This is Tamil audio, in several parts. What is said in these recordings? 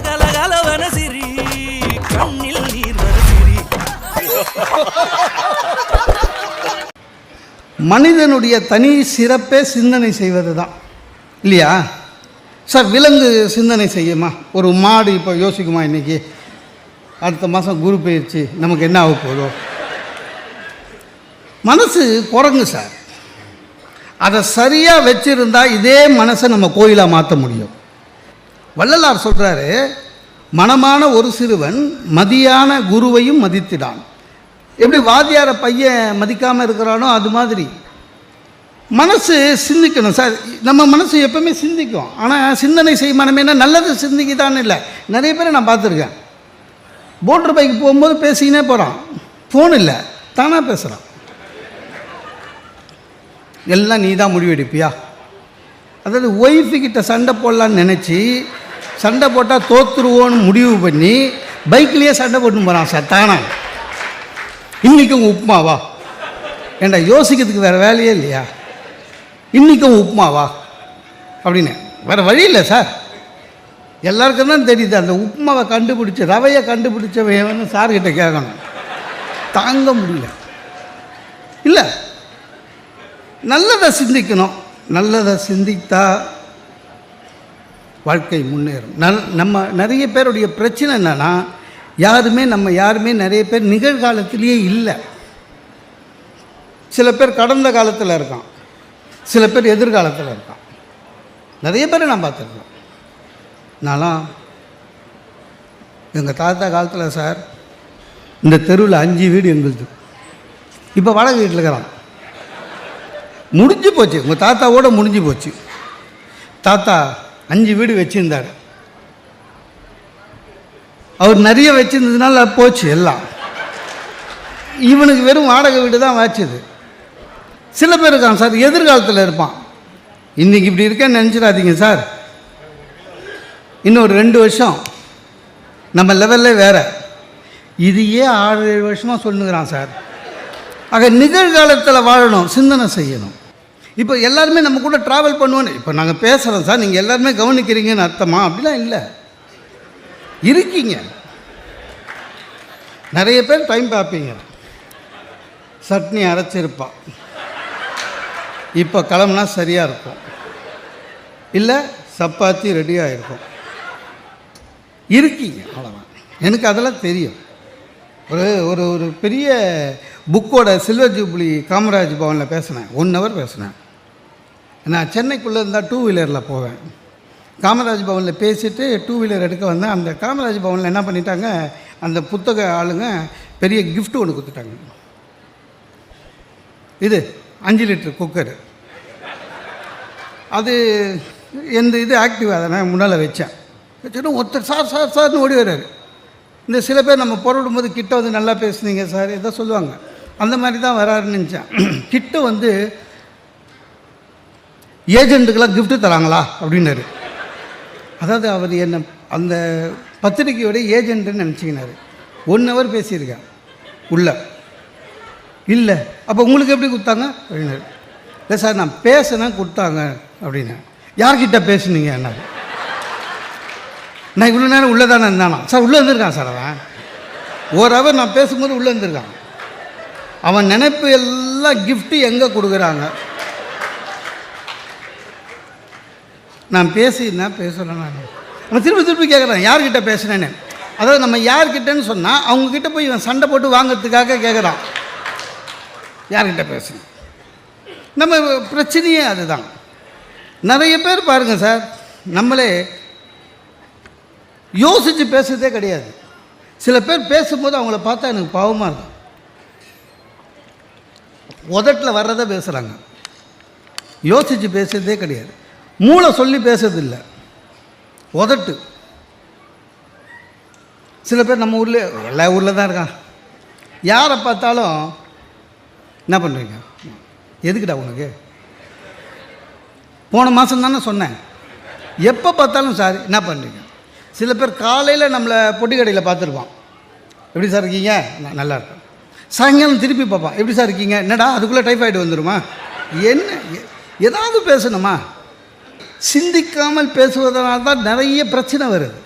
கலகலவன சிரி கண்ணில் நீர் வர சிரி. மனிதனுடைய தனி சிறப்பே சிந்தனை செய்வது தான் இல்லையா சார்? விலங்கு சிந்தனை செய்யுமா? ஒரு மாடு இப்போ யோசிக்குமா, இன்றைக்கி அடுத்த மாதம் குரு பயிற்சி நமக்கு என்ன ஆக போதோ? மனசு குரங்கு சார். அதை சரியாக வச்சுருந்தா இதே மனசை நம்ம கோயிலாக மாற்ற முடியும். வள்ளலார் சொல்கிறாரு, மனமான ஒரு சிறுவன் மதியான குருவையும் மதித்திடான். எப்படி வாத்தியார பையன் மதிக்காமல் இருக்கிறானோ அது மாதிரி மனசு சிந்திக்கணும் சார். நம்ம மனசு எப்பவுமே சிந்திக்கும். ஆனால் சிந்தனை செய்யும் மனமே என்ன நல்லது சிந்திக்குதான்னு இல்லை. நிறைய பேரை நான் பார்த்துருக்கேன். மோட்டர் பைக்கு போகும்போது பேசிக்கினே போகிறான், ஃபோன் இல்லை, தானாக பேசுகிறான். எல்லாம் நீ தான் முடிவெடுப்பியா? அதாவது ஒய்ஃபுக்கிட்ட சண்டை போடலான்னு நினச்சி சண்டை போட்டால் தோற்றுருவோன்னு முடிவு பண்ணி பைக்லேயே சண்டை போட்டுன்னு போகிறான் சார் தானா. இன்றைக்கும் உப்புமாவா? ஏண்டா யோசிக்கிறதுக்கு வேறு வேலையே இல்லையா? இன்றைக்கும் உப்புமாவா அப்படின்னு வேறு வழி இல்லை சார். எல்லாருக்கும் தான் தெரியுது. அந்த உப்புமாவை கண்டுபிடிச்சி ரவையை கண்டுபிடிச்சவன்னு சார்கிட்ட கேட்கணும். தாங்க முடியல. இல்லை, நல்லதை சிந்திக்கணும். நல்லதை சிந்தித்தா வாழ்க்கை முன்னேறும். நம்ம நிறைய பேருடைய பிரச்சனை என்னென்னா, நம்ம யாருமே நிறைய பேர் நிகழ்காலத்திலேயே இல்லை. சில பேர் கடந்த காலத்தில் இருக்கான், சில பேர் எதிர்காலத்தில் இருக்கான். நிறைய பேர் நான் பார்த்துருக்கேன். நான்லாம் எங்கள் தாத்தா காலத்தில் சார் இந்த தெருவில் 5 வீடு எங்களுது. இப்போ வாடகை வீட்டில் இருக்கிறான். முடிஞ்சு போச்சு, உங்கள் தாத்தாவோட முடிஞ்சு போச்சு. தாத்தா 5 வீடு வச்சுருந்தார். அவர் நிறைய வச்சுருந்ததுனால போச்சு எல்லாம். இவனுக்கு வெறும் வாடகை வீடு தான் வாச்சுது. சில பேர் இருக்கான் சார் எதிர்காலத்தில் இருப்பான். இன்றைக்கி இப்படி இருக்கேன்னு நினச்சிடாதீங்க சார், இன்னொரு 2 வருஷம் நம்ம லெவல்லே வேறு. இதையே 6-7 வருஷமாக சொல்லுங்கிறான் சார். ஆக நிகழ்காலத்தில் வாழணும், சிந்தனை செய்யணும். இப்போ எல்லாருமே நம்ம கூட ட்ராவல் பண்ணுவோன்னு இப்போ நாங்கள் பேசுகிறோம் சார், நீங்கள் எல்லாருமே கவனிக்கிறீங்கன்னு அர்த்தமா? அப்படிலாம் இல்லை, இருக்கீங்க. நிறைய பேர் டைம் பார்ப்பீங்க. சட்னி அரைச்சிருப்பான், இப்போ கிளம்புனா சரியாக இருக்கும், இல்லை சப்பாத்தி ரெடியாக இருக்கும். இருக்கீங்க, அவ்வளோதான். எனக்கு அதெல்லாம் தெரியும். ஒரு ஒரு பெரிய புக்கோட சில்வர் ஜூப்ளி காமராஜ் பவனில் பேசினேன். 1 hour பேசினேன். நான் சென்னைக்குள்ளே இருந்தால் 2 வீலரில் போவேன். காமராஜ் பவனில் பேசிவிட்டு 2 வீலர் எடுக்க வந்தேன். அந்த காமராஜ் பவனில் என்ன பண்ணிட்டாங்க, அந்த புத்தக ஆளுங்க பெரிய கிஃப்ட் ஒன்று கொடுத்துட்டாங்க. இது 5 லிட்டர் குக்கரு. அது இது ஆக்டிவ். அதை நான் முன்னால் வச்சேன். வச்சுட்டு ஒருத்தர் சார் சார் சார்னு ஓடி வர்றாரு. இந்த சில பேர் நம்ம புறப்படும் போது கிட்ட வந்து நல்லா பேசுனீங்க சார் எதோ சொல்லுவாங்க, அந்த மாதிரி தான் வராருன்னு நினச்சேன். கிட்ட வந்து ஏஜென்ட்டுக்கெல்லாம் கிஃப்ட்டு தராங்களா அப்படின்னாரு. அதாவது அவர் என்ன அந்த பத்திரிக்கையோட ஏஜென்ட்டுன்னு நினச்சிக்கினாரு. 1 hour பேசியிருக்கேன் உள்ள. இல்லை அப்போ உங்களுக்கு எப்படி கொடுத்தாங்க அப்படின்னாரு. இல்லை சார் நான் பேசினேன் கொடுத்தாங்க அப்படின்னு. யார்கிட்ட பேசுனீங்க என்ன? நான் இவ்வளோ நேரம் உள்ளே தானே இருந்தானா சார்? உள்ளே இருந்திருக்கான் சார். அவன் 1 hour நான் பேசும்போது உள்ளே இருந்திருக்கான். அவன் நினைப்பு எல்லாம் கிஃப்ட்டு எங்கே கொடுக்குறாங்க. நான் பேசலாம். அவன் திருப்பி கேட்குறான் யார்கிட்ட பேசுனேன்னு. அதாவது நம்ம யார்கிட்டன்னு சொன்னால் அவங்கக்கிட்ட போய் இவன் சண்டை போட்டு வாங்கிறதுக்காக கேட்குறான் யார்கிட்ட பேசுனேன். நம்ம பிரச்சனையே அதுதான். நிறைய பேர் பாருங்கள் சார், நம்மளே யோசித்து பேசுறதே கிடையாது. சில பேர் பேசும்போது அவங்கள பார்த்தா எனக்கு பாவமாக இருக்கும். உதட்டில் வர்றதை பேசுகிறாங்க, யோசித்து பேசுறதே கிடையாது. மூளை சொல்லி பேசுறது இல்லை, உதட்டு. சில பேர் நம்ம ஊரில் எல்லா ஊரில் தான் இருக்கான். யாரை பார்த்தாலும் என்ன பண்ணுறீங்க, எதுக்குடா உனக்கு, போன மாதம் தானே சொன்னேன், எப்போ பார்த்தாலும் சார் என்ன பண்ணுறீங்க. சில பேர் காலையில் நம்மளை பொட்டி கடையில் பார்த்துருப்பான், எப்படி சார் இருக்கீங்க, நல்லா இருக்கும். சாயங்காலம் திருப்பி பார்ப்பான், எப்படி சார் இருக்கீங்க, என்னடா அதுக்குள்ளே டைஃபாய்டு வந்துடுமா, என்ன ஏதாவது பேசணுமா. சிந்திக்காமல் பேசுவதனால தான் நிறைய பிரச்சனை வருது.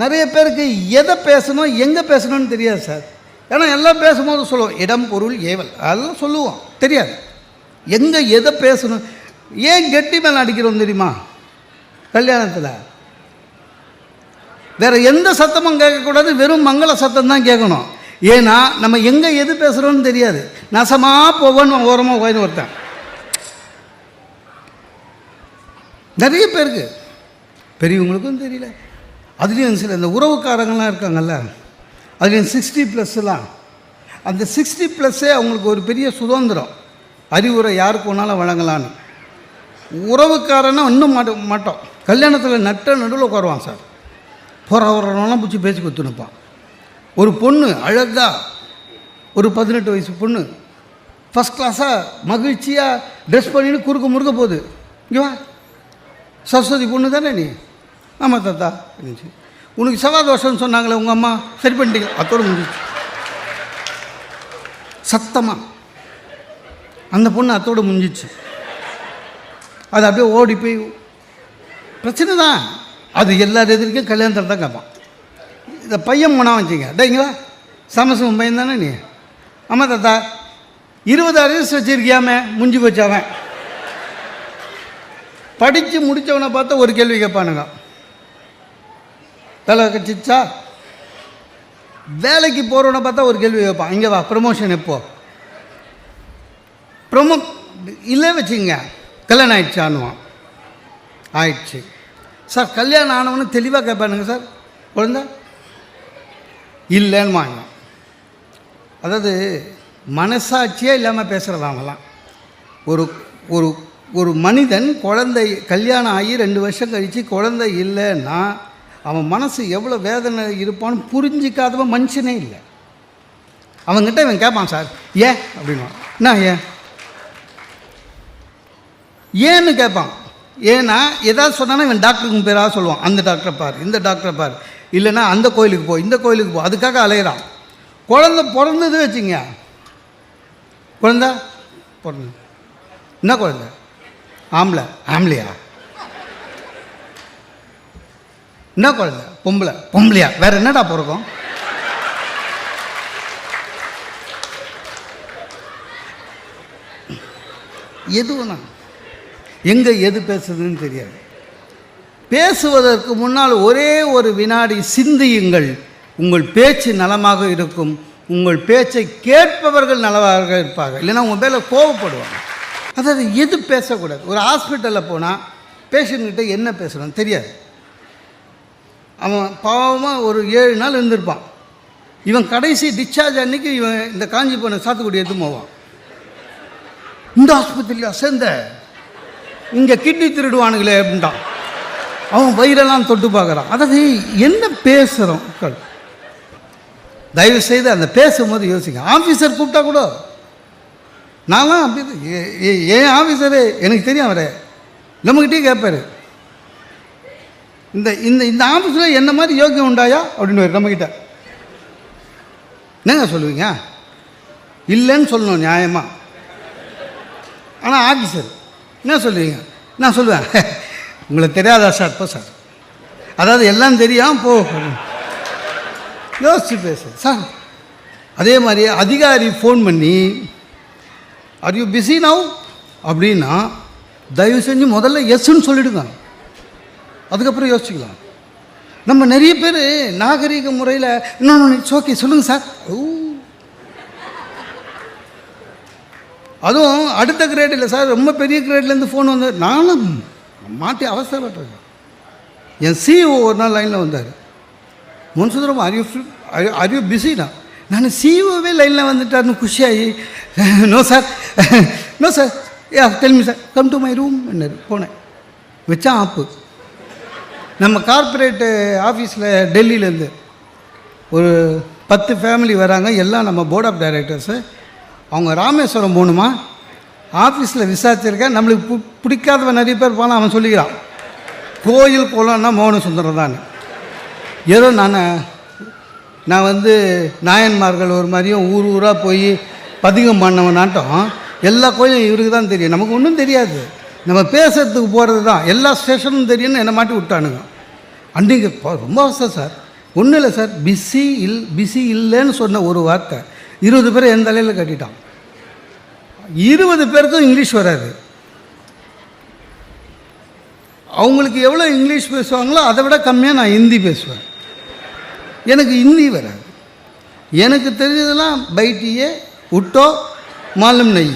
நிறைய பேருக்கு எதை பேசணும் எங்கே பேசணும்னு தெரியாது சார். ஏன்னா எல்லாம் பேசும்போது சொல்லுவோம் இடம் பொருள் ஏவல் அதெல்லாம் சொல்லுவோம், தெரியாது எங்கே எதை பேசணும். ஏன் கெட்டி மேலே அடிக்கிறோம் தெரியுமா? கல்யாணத்தில் வேறு எந்த சத்தமும் கேட்கக்கூடாது, வெறும் மங்கள சத்தம் தான் கேட்கணும். ஏன்னா நம்ம எங்கே எது பேசுகிறோன்னு தெரியாது. நசமாக போவோன்னு ஓரமாக போயின்னு ஒருத்தன் நிறைய பேருக்கு, பெரியவங்களுக்கும் தெரியல. அதுலேயும் சில இந்த உறவுக்காரங்களாம் இருக்காங்கல்ல, அதுலேயும் 60+, அந்த 60+ஏ அவங்களுக்கு ஒரு பெரிய சுதந்திரம், அறிவுரை யாருக்கு வேணாலும் வழங்கலான்னு. உறவுக்காரன்னா இன்னும் மாட்டோம். கல்யாணத்தில் நடுவில் உட்காருவான் சார். போகிறவரெல்லாம் பிடிச்சி பேச்சு கொடுத்துனுப்பான். ஒரு பொண்ணு அழகா, ஒரு 18 வயசு பொண்ணு ஃபஸ்ட் கிளாஸாக மகிழ்ச்சியாக ட்ரெஸ் பண்ணிட்டு குறுக்க முறுக்க போகுது. இங்கே வா, சரஸ்வதி பொண்ணு தானே நீ? ஆமாம் தாத்தா இருந்துச்சு. உனக்கு செவ்வாய் தோஷம்னு சொன்னாங்களே உங்கள் அம்மா, சரி பண்ணிட்டீங்க. அத்தோடு முடிஞ்சிச்சு. சத்தமாக அந்த பொண்ணு அத்தோடு முடிஞ்சிச்சு. அது அப்படியே ஓடி போய் பிரச்சனை தான். அது எல்லார் எதிர்க்கும் கல்யாணத்தில் தான் கேட்பான். இந்த பையன் போனா வச்சுங்க, டேங்களா சமசம் பையன் தானே நீ? ஆமாம் தாத்தா. 20 அரியர்ஸ் வச்சுருக்கியாமே, முடிஞ்சு போச்சு. அவன் படித்து முடித்தவனை பார்த்தா ஒரு கேள்வி கேட்பானுங்க, வேலை கட்சிச்சா? வேலைக்கு போகிறவனை பார்த்தா ஒரு கேள்வி கேட்பான், இங்கே வா ப்ரமோஷன் எப்போ? இல்லை வச்சுங்க, கல்யாணம் ஆயிடுச்சான்னுவான். ஆயிடுச்சு சார். கல்யாணம் ஆனவனு தெளிவாக கேட்பானுங்க, சார் குழந்த இல்லைன்னு வாங்க. அதாவது மனசாட்சியே இல்லாமல் பேசுகிறது அவங்களாம். ஒரு ஒரு ஒரு மனிதன் குழந்தை கல்யாணம் ஆகி 2 வருஷம் கழித்து குழந்தை இல்லைன்னா அவன் மனசு எவ்வளோ வேதனை இருப்பான்னு புரிஞ்சிக்காதவன் மனுஷனே இல்லை. அவங்ககிட்ட இவன் கேட்பான், சார் ஏன் அப்படின்னா, என்ன ஏன்னு கேட்பான். ஏன்னா ஏதாவது சொன்னான்னா இவன் டாக்டருக்கு பேராக சொல்லுவான், அந்த டாக்டரை பார், இந்த டாக்டரை பார், இல்லைன்னா அந்த கோயிலுக்கு போ, இந்த கோயிலுக்கு போ. அதுக்காக அலையிறான். குழந்தை பிறந்தது வச்சுங்க, குழந்தை பிறந்தது என்ன குழந்தை? ஆம்பளையா? என்ன குழந்தை? பொம்பளையா? வேற என்னடா பிறக்கும்? எதுனா எங்கே எது பேசுறதுன்னு தெரியாது. பேசுவதற்கு முன்னால் ஒரே ஒரு வினாடி சிந்தியுங்கள். உங்கள் பேச்சு நலமாக இருக்கும், உங்கள் பேச்சை கேட்பவர்கள் நலமாக இருப்பாங்க, இல்லைன்னா உங்கள் மேலே கோபப்படுவாங்க. அதாவது எது பேசக்கூடாது. ஒரு ஹாஸ்பிட்டலில் போனால் பேஷண்ட்கிட்ட என்ன பேசுகிறோன்னு தெரியாது. அவன் பாவமாக ஒரு 7 நாள் இருந்திருப்பான். இவன் கடைசி டிஸ்சார்ஜ் அன்றைக்கி இவன் இந்த காஞ்சிபுரம் சாத்துக்குடி எடுத்து போவான். இந்த ஆஸ்பத்திரியில் சேர்ந்த இங்கே கிட்னி திருடுவானுங்களே அப்படின்ட்டான். அவன் வயிறெல்லாம் தொட்டு பார்க்குறான். அதாவது என்ன பேசுகிறோம்? தயவு செய்து அந்த பேசும்போது யோசிங்க. ஆஃபீஸர் கூப்பிட்டா கூட நான்லாம் அப்படி ஏன் ஆஃபீஸரு எனக்கு தெரியும், அவரை நம்மக்கிட்டே கேட்பார், இந்த இந்த இந்த ஆஃபீஸில் என்ன மாதிரி யோக்கியம் உண்டாயா அப்படின்னு நம்மக்கிட்ட. என்னங்க சொல்லுவீங்க? இல்லைன்னு சொல்லணும் நியாயமாக. ஆனால் ஆஃபீஸர் என்ன சொல்லுவீங்க? நான் சொல்லுவேன், உங்களுக்கு தெரியாதா சார்? இப்போ சார் அதாவது எல்லாம் தெரியும் போ, யோசிச்சு பேசு சார். அதே மாதிரி அதிகாரி ஃபோன் பண்ணி ஆர் யூ பிஸி நவ் அப்படின்னா தயவு செஞ்சு முதல்ல எஸ்ன்னு சொல்லிவிடுங்க, அதுக்கப்புறம் யோசிச்சுக்கலாம். நம்ம நிறைய பேர் நாகரீக முறையில் இன்னொன்று இட்ஸ் ஓகே சொல்லுங்கள் சார். அதுவும் அடுத்த கிரேட் இல்லை சார், ரொம்ப பெரிய கிரேட்லேருந்து ஃபோன் வந்து நானும் மாட்டி அவசரப்பட்டிருக்கேன். என் சிஇஓ ஒரு நாள் லைனில் வந்தார். முன்சுந்தரம் ஆர் யூ பிஸினா? நான் சிஇஓவே லைனில் வந்துட்டார்னு குஷியாகி no sir no sir tell me sir come to my room என்னார். போனேன், வச்சான் ஆப்பு. நம்ம கார்ப்பரேட்டு ஆஃபீஸில் டெல்லியிலேருந்து ஒரு 10 ஃபேமிலி வராங்க, எல்லாம் நம்ம போர்ட் ஆஃப் டைரக்டர்ஸு. அவங்க ராமேஸ்வரம் போகணுமா, ஆஃபீஸில் விசாரிச்சிருக்கேன். நம்மளுக்கு பிடிக்காதவன் நிறைய பேர் போனால் அவன் சொல்லிக்கிறான் கோயில் குளம்னா மோகன சுந்தரம் தான். ஏதோ நான் வந்து நாயன்மார்கள் ஒரு மாதிரியும் ஊர் ஊராக போய் பதிகம் பண்ணவனாட்டம் எல்லா கோயிலும் இவருக்கு தான் தெரியும், நமக்கு ஒன்றும் தெரியாது. நம்ம பேசுறதுக்கு போகிறது தான், எல்லா ஸ்டேஷனும் தெரியும்னு என்னை மாட்டி விட்டானுங்க. அன்றைக்கி ரொம்ப அவசரம் சார். ஒன்றும் இல்லை சார், பிஸி இல்லைன்னு சொன்ன ஒரு வார்த்தை 20 பேரை என் தலையில் கட்டிட்டான். 20 பேருக்கும் இங்கிலீஷ் வராது. அவங்களுக்கு எவ்வளோ இங்கிலீஷ் பேசுவாங்களோ அதை விட கம்மியாக நான் ஹிந்தி பேசுவேன். எனக்கு ஹிந்தி வராது. எனக்கு தெரிஞ்சதெல்லாம் பைட்டியே உட்டோ மாலும் நெய்.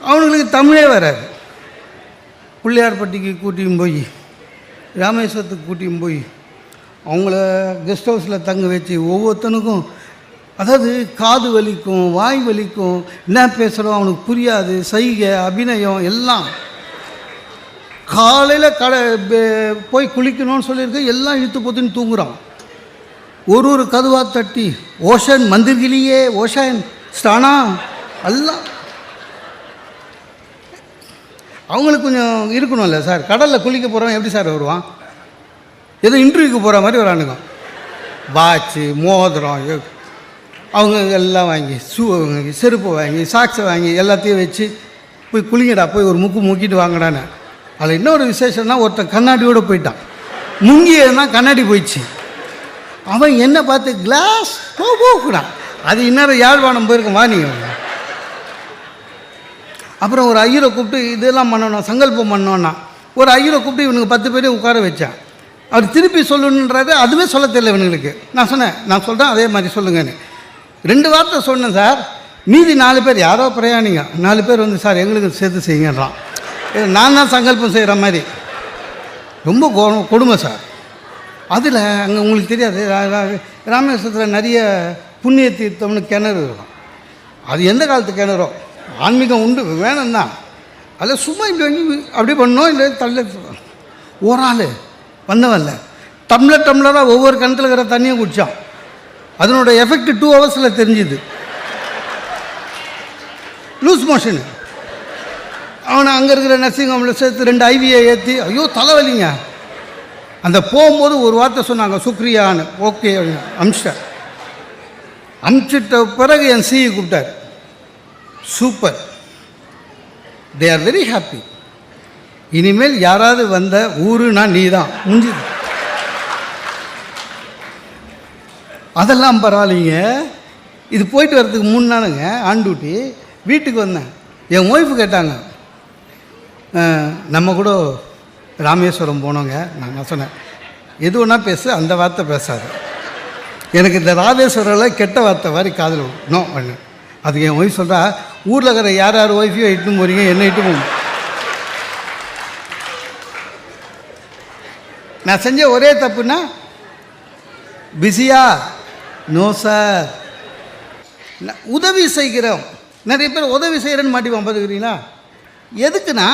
அவங்களுக்கு தமிழே வராது. பிள்ளையார்பட்டிக்கு கூட்டியும் போய் ராமேஸ்வரத்துக்கு கூட்டியும் போய் அவங்கள கெஸ்ட் ஹவுஸில் தங்க வச்சு ஒவ்வொருத்தனுக்கும், அதாவது காது வலிக்கும், வாய் வலிக்கும், என்ன பேசுகிறோம் அவனுக்கு புரியாது, சைகை அபிநயம் எல்லாம். காலையில் போய் குளிக்கணும்னு சொல்லியிருக்க, எல்லாம் இழுத்து போத்துன்னு தூங்குறான். ஒரு கதுவாக தட்டி ஓஷன் மந்திர்கிலியே ஓஷன் ஸ்டானா எல்லாம். அவங்களுக்கு கொஞ்சம் இருக்கணும்ல சார். கடலில் குளிக்க போகிறவன் எப்படி சார் வருவான்? ஏதோ இன்டர்வியூக்கு போகிற மாதிரி வரானுங்க. வாட்சு மோதிரம் அவங்க எல்லாம் வாங்கி, ஷூ வாங்கி, செருப்பு வாங்கி, சாக்ஸை வாங்கி எல்லாத்தையும் வச்சு போய் குளிங்கடா, போய் ஒரு முக்கிட்டு வாங்கடான்னு. அதில் இன்னொரு விசேஷம்னா, ஒருத்தன் கண்ணாடியோடு போயிட்டான். முங்கியதுனா கண்ணாடி போயிடுச்சு. அவன் என்ன பார்த்து கிளாஸ் போகக்கூடாது. அது இன்னொரு யாழ்ப்பாணம் போயிருக்கோம். வா நீங்கள். அப்புறம் ஒரு ஐயரை கூப்பிட்டு இதெல்லாம் பண்ணணும், சங்கல்பம் பண்ணோன்னா ஒரு ஐயரை கூப்பிட்டு இவனுக்கு 10 பேரையும் உட்கார வச்சான். அவர் திருப்பி சொல்லணுன்றது அதுவே சொல்ல தெரியல இவனுங்களுக்கு. நான் சொன்னேன், நான் சொல்கிறேன் அதே மாதிரி சொல்லுங்கன்னு 2 வார்த்தை சொன்னேன் சார். மீதி 4 பேர் யாரோ பிரயாணிங்க 4 பேர் வந்து சார் எங்களுக்கு சேர்த்து செய்யுங்கன்றான். நான் தான் சங்கல்பம் செய்கிற மாதிரி. ரொம்ப கொடுமை சார். அதில் அங்கே உங்களுக்கு தெரியாது, ராமேஸ்வரத்தில் நிறைய புண்ணிய தீர்த்தம்னு கிணறு இருக்கும். அது எந்த காலத்து கிணறோ, ஆன்மீகம் உண்டு வேணும் தான். அதில் சும்மா இப்படி வாங்கி அப்படியே பண்ணோம். இல்லை தள்ள ஒரு ஆள் வந்தவன்ல டம்ளராக ஒவ்வொரு கிணத்துல இருக்கிற தண்ணியை குடித்தான். அதனோட எஃபெக்ட் 2 ஹவர்ஸில் தெரிஞ்சுது. Loose motion. அவனை அங்கே இருக்கிற நர்சிங் ஹோமில் சேர்த்து 2 ஐவியை ஏற்றி, ஐயோ தலைவலிங்க. அந்த போகும்போது ஒரு வார்த்தை சொன்னாங்க, சுக்ரியான்னு. ஓகே அமிச்சிட்ட பிறகு என் சிஇ கூப்பிட்டார். Super, they are very happy. இனிமேல் யாராவது வந்த ஊருனா நீ தான் முடிஞ்சுது. அதெல்லாம் பரவாயில்லைங்க. இது போயிட்டு வர்றதுக்கு 3 நாளுங்க ஆன் டியூட்டி. வீட்டுக்கு வந்தேன். என் ஒய்ஃபு கேட்டாங்க, நம்ம கூட ராமேஸ்வரம் போனோங்க. நான் சொன்னேன், எது ஒன்றா பேசு, அந்த வார்த்தை பேசாது. எனக்கு இந்த ராமேஸ்வரில் கெட்ட வார்த்தை மாதிரி காதில் நோ பண்ணு. அதுக்கு என் ஒய்ஃப் சொல்கிறா, ஊரில் இருக்கிற யார் ஒய்ஃபையோ இட்டுன்னு போகிறீங்க, என்ன இட்டு போங்க. நான் செஞ்ச ஒரே தப்புன்னா, பிஸியா? No sir. உதவி செய்கிறோம். நிறைய பேர் உதவி செய்கிறேன்னு மாட்டிப்பான் பார்த்துக்கிறீங்களா? எதுக்குன்னா,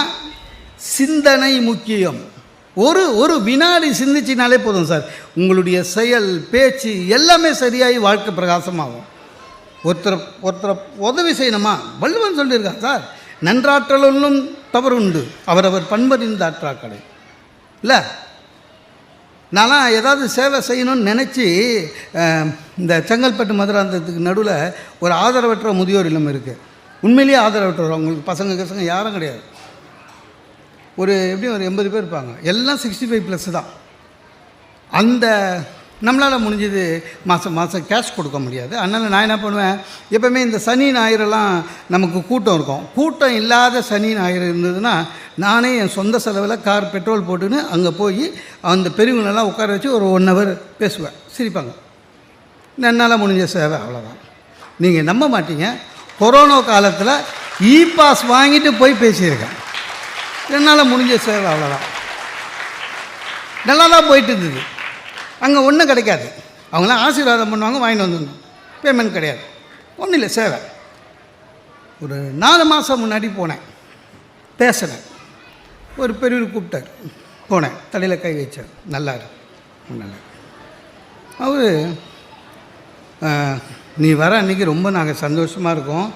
சிந்தனை முக்கியம். ஒரு வினாடி சிந்திச்சினாலே போதும் சார். உங்களுடைய செயல் பேச்சு எல்லாமே சரியாகி வாழ்க்கை பிரகாசமாகும். ஒருத்தரை உதவி செய்யணுமா? வள்ளுவன் சொல்லியிருக்கான் சார், நன்றாற்றலும் தவறு உண்டு, அவரவர் பண்பறிந்த ஆற்றாக்கடை. இல்லை, நான்லாம் ஏதாவது சேவை செய்யணும்னு நினச்சி இந்த செங்கல்பட்டு மதுராந்தகத்துக்கு நடுவில் ஒரு ஆதரவற்ற முதியோர் இல்லம் இருக்குது. உண்மையிலேயே ஆதரவற்றவர். அவங்களுக்கு பசங்க யாரும் கிடையாது. எப்படியும் ஒரு 80 பேர் இருப்பாங்க. எல்லாம் 65+ தான். அந்த நம்மளால் முடிஞ்சது மாதம் கேஷ் கொடுக்க முடியாது. அதனால் நான் என்ன பண்ணுவேன், எப்போவுமே இந்த சனி ஞாயிறெல்லாம் நமக்கு கூட்டம் இருக்கும். கூட்டம் இல்லாத சனி ஞாயிறு இருந்ததுன்னா நானே என் சொந்த செலவில் கார் பெட்ரோல் போட்டுன்னு அங்கே போய் அந்த பெரியவங்களெல்லாம் உட்கார வச்சு ஒரு 1 hour பேசுவேன். சிரிப்பாங்க. என்னால் முடிஞ்ச சேவை அவ்வளோதான். நீங்கள் நம்ப மாட்டீங்க, கொரோனா காலத்தில் பாஸ் வாங்கிட்டு போய் பேசியிருக்கேன். என்னால் முடிஞ்ச சேவை அவ்வளோதான். நல்லா தான் போயிட்டு இருந்தது. அங்கே ஒன்றும் கிடைக்காது. அவங்களாம் ஆசீர்வாதம் பண்ணுவாங்க, வாங்கிட்டு வந்துடணும். பேமெண்ட் கிடையாது, ஒன்றும் இல்லை, சேவை. ஒரு 4 மாதம் முன்னாடி போனேன், பேசுகிறேன். ஒரு பெரியவர் கூப்பிட்டார். போனேன், தலையில் கை வச்சார். நல்லா அவர், நீ வர அன்றைக்கி ரொம்ப நாங்கள் சந்தோஷமாக இருக்கோம்.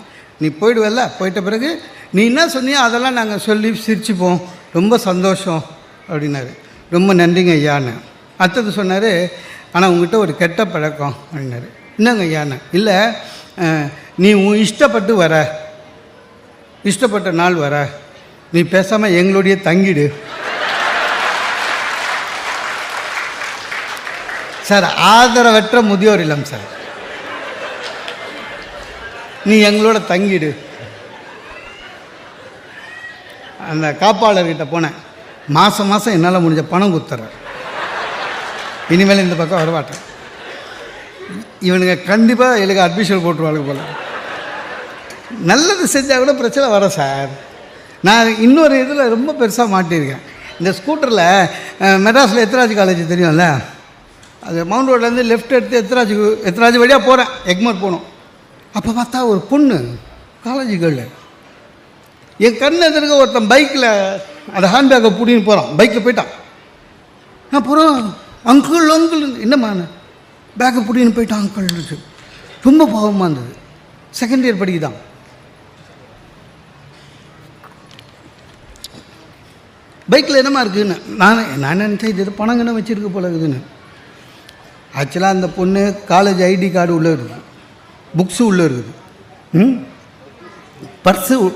நீ போயிடுவல்ல, போயிட்ட பிறகு நீ என்ன சொன்னியோ அதெல்லாம் நாங்கள் சொல்லி சிரிச்சுப்போம், ரொம்ப சந்தோஷம் அப்படின்னாரு. ரொம்ப நன்றிங்க ஐயான்னு. அடுத்தது சொன்னார், ஆனால் உங்கள்கிட்ட ஒரு கெட்ட பழக்கம் அப்படின்னாரு. என்னங்க ஐயான்னு? இல்லை, நீ உன் இஷ்டப்பட்டு வர, இஷ்டப்பட்ட நாள் வர, நீ பேசாமல் எங்களுடைய தங்கிடு. சார் ஆதரவற்ற முதியோர் இல்லம் சார். நீ எங்களோட தங்கிடு. அந்த காப்பாளர்கிட்ட போனேன். மாதம் மாதம் என்னால் முடிஞ்ச பணம் கொடுத்துட்றேன். இனிமேல் இந்த பக்கம் வரமாட்டேன். இவனுங்க கண்டிப்பாக எனக்கு அட்மிஷன் போட்டுருவாங்க போல. நல்லது செஞ்சால் கூட பிரச்சனை வர சார். நான் இன்னொரு இதில் ரொம்ப பெருசாக மாட்டியிருக்கேன். இந்த ஸ்கூட்டரில் மெட்ராஸில் எத்ராஜ் காலேஜ் தெரியும்ல, அது மவுண்ட் ரோட்லேருந்து லெஃப்ட் எடுத்து எத்ராஜ் வழியாக போகிறேன். எக்மோர் போகணும். அப்போ பார்த்தா ஒரு பொண்ணு காலேஜ் கேர்ள் என் கண் எதிர்க்க ஒருத்தன் பைக்கில் அந்த ஹேண்ட்பேக்கை பிடின்னு போகிறான். பைக்கில் போயிட்டான். அப்புறம் அங்கிள் என்னம்மா பேக்கை பிடின்னு போயிட்டான் அங்கிள். ரொம்ப பாவமாக இருந்தது. செகண்ட் இயர் படிக்குதான். பைக்கில் என்னமா இருக்குதுன்னு நான் நினச்சேன் இது பணங்கன்னு வச்சுருக்க போல இருக்குதுன்னு. ஆக்சுவலாக அந்த பொண்ணு காலேஜ் ஐடி கார்டு உள்ளே இருக்குது, புக்ஸு உள்ளே இருக்குது,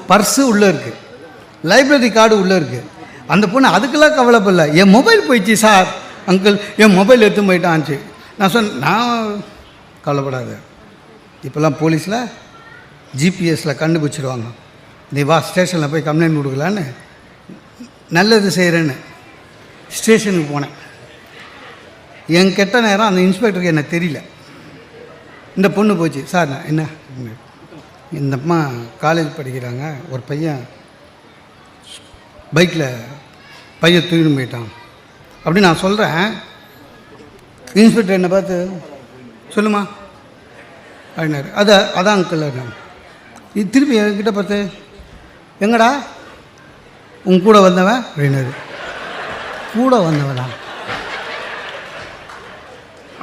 பர்ஸு உள்ளே இருக்குது, லைப்ரரி கார்டு உள்ளே இருக்குது. அந்த பொண்ணு அதுக்கெல்லாம் கவலைப்படல. என் மொபைல் போயிடுச்சு சார் அங்கிள், என் மொபைல் எடுத்து போயிட்டான்ச்சு. நான் சொன்னேன், நான் கவலைப்படாத, இப்போல்லாம் போலீஸில் ஜிபிஎஸில் கண்டுபிடிச்சிடுவாங்க, நீ வா ஸ்டேஷனில் போய் கம்ப்ளைண்ட் கொடுக்கலான்னு. நல்லது செய்கிறேன்னு ஸ்டேஷனுக்கு போனேன். என் கெட்ட நேரம் அந்த இன்ஸ்பெக்டருக்கு என்ன தெரியல. இந்த பொண்ணு போச்சு. சார் நான் என்ன, இந்த அம்மா காலேஜ் படிக்கிறாங்க, ஒரு பையன் பைக்கில் பையன் தூக்கிட்டு போயிட்டான் அப்படி நான் சொல்கிறேன். இன்ஸ்பெக்டர் என்னை பார்த்து சொல்லுமா அப்படின்னாரு. அதான் அங்கிள். இது திருப்பி என்கிட்ட பார்த்து எங்கடா உன் கூட வந்தவன் அப்படின்னாரு. கூட வந்தவனா?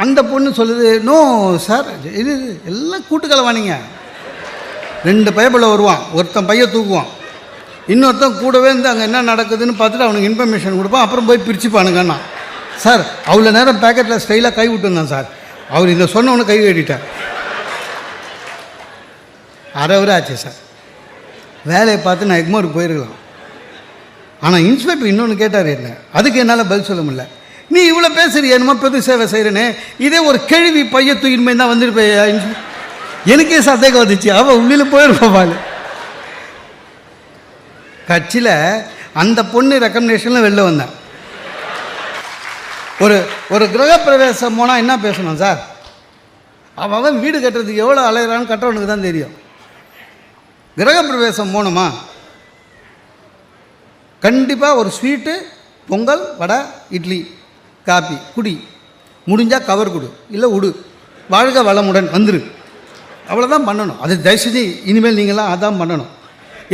அந்த பொண்ணு சொல்லுது, நோ சார், இது எல்லாம் கூட்டுக்கலவானிங்க. 2 பயப்பில் வருவான், ஒருத்தன் பையன் தூக்குவான், இன்னொருத்தன் கூடவே இருந்து அங்கே என்ன நடக்குதுன்னு பார்த்துட்டு அவனுக்கு இன்ஃபர்மேஷன் கொடுப்பான், அப்புறம் போய் பிரிச்சுப்பானுங்கண்ணா. சார் அவ்வளோ நேரம் பேக்கெட்டில் ஸ்டைலாக கை விட்டுருந்தான் சார். அவர் இதை சொன்னவொன்னு கை கட்டிட்டார். அரை ஆச்சு சார். வேலையை பார்த்து நான் எக்மோருக்கு போயிருக்கலாம். ஆனால் இன்ஸ்பெக்டர் இன்னொன்று கேட்டார் என்ன, அதுக்கு என்னால் பதில் சொல்ல முடியல. நீ இவ்வளோ பேசுகிற என்னமோ பெரு சேவை செய்கிறேன்னு, இதே ஒரு கேள்வி பைய தூக்கின்மை தான் வந்துருப்பேயா. எனக்கே சந்தேகம் வந்துச்சு, அவள் உள்ளில் போயிருப்பாள். கட்சியில் அந்த பொண்ணு ரெக்கமெண்டேஷனில் வெளில வந்தேன். ஒரு கிரகப்பிரவேசம் போனால் என்ன பேசணும் சார்? அவன் வீடு கட்டுறதுக்கு எவ்வளோ அலையிறான்னு கட்டுறவனுக்கு தான் தெரியும். கிரகப்பிரவேசம் போனோமா, கண்டிப்பாக ஒரு ஸ்வீட்டு, பொங்கல், வடை, இட்லி, காப்பி, குடி, முடிஞ்சால் கவர் கொடு, இல்லை உடு, வாழ்க வளமுடன் வந்துரு. அவ்வளோதான் பண்ணணும். அது தயவுசெய்து இனிமேல் நீங்களாம் அதான் பண்ணணும்.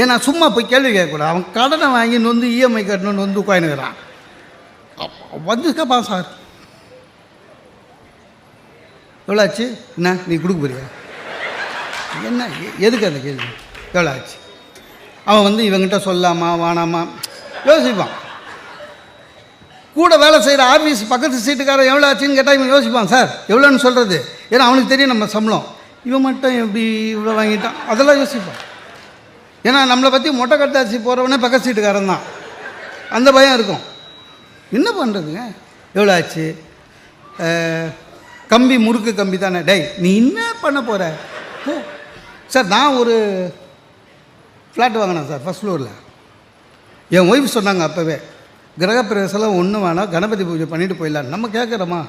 ஏன்னா சும்மா போய் கேள்வி கேட்கக்கூடாது. அவன் கடனை வாங்கி நொந்து இஎம்ஐ கட்டணும்னு வந்து உட்காந்துக்கிறான். வந்துருக்கப்பா சார், எவ்வளோ ஆச்சு, என்ன நீ கொடுக்க போறியா, என்ன எதுக்கு அந்த கேள்வி, எவ்வளோ ஆச்சு? அவன் வந்து இவங்கிட்ட சொல்லாமா வானாமா யோசிப்பான். கூட வேலை செய்கிற ஆஃபீஸ் பக்கத்து சீட்டுக்காரன் எவ்வளோ ஆச்சுன்னு கேட்டால் இவன் யோசிப்பான், சார் எவ்வளோன்னு சொல்கிறது. ஏன்னா அவனுக்கு தெரியும் நம்ம சம்பளம், இவன் மட்டும் எப்படி இவ்வளோ வாங்கிட்டான், அதெல்லாம் யோசிப்பான். ஏன்னா நம்மளை பற்றி மொட்டை கட்டாச்சு போகிறவனே பக்கத்து சீட்டுக்காரன் தான், அந்த பயம் இருக்கும். என்ன பண்ணுறதுங்க, எவ்வளோ ஆச்சு, கம்பி முறுக்கு கம்பி தானே, டேய் நீ என்ன பண்ண போகிற ஓ சார். நான் ஒரு ஃப்ளாட் வாங்கினேன் சார், ஃபஸ்ட் ஃப்ளோரில். என் ஒய்ஃப் சொன்னாங்க அப்போவே, கிரகப்பிரவேசம்லாம் ஒன்றும் வேணாம், கணபதி பூஜை பண்ணிட்டு போயிடலாம். நம்ம கேட்குறோமா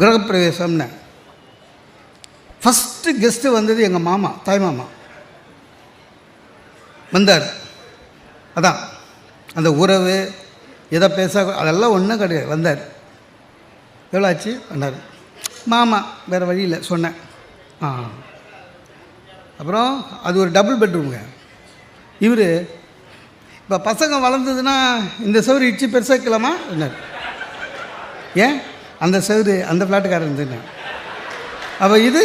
கிரகப்பிரவேசம்னு? ஃபஸ்ட்டு கெஸ்ட்டு வந்தது எங்கள் மாமா, தாய் மாமா வந்தார். அதான் அந்த உறவு எதை பேச அதெல்லாம் ஒன்றும் கிடையாது. வந்தார், எவ்வளோ ஆச்சு வந்தார். மாமா வேறு வழியில் சொன்னேன். அப்புறம் அது ஒரு டபுள் பெட்ரூமுங்க. இவர் இப்போ பசங்க வளர்ந்ததுன்னா இந்த சவுறு இடிச்சு பெருசாக்கலாமா என்னார்? ஏன் அந்த சவுறு அந்த ஃப்ளாட்டுக்காரர் இருந்துன்னு. அப்போ இது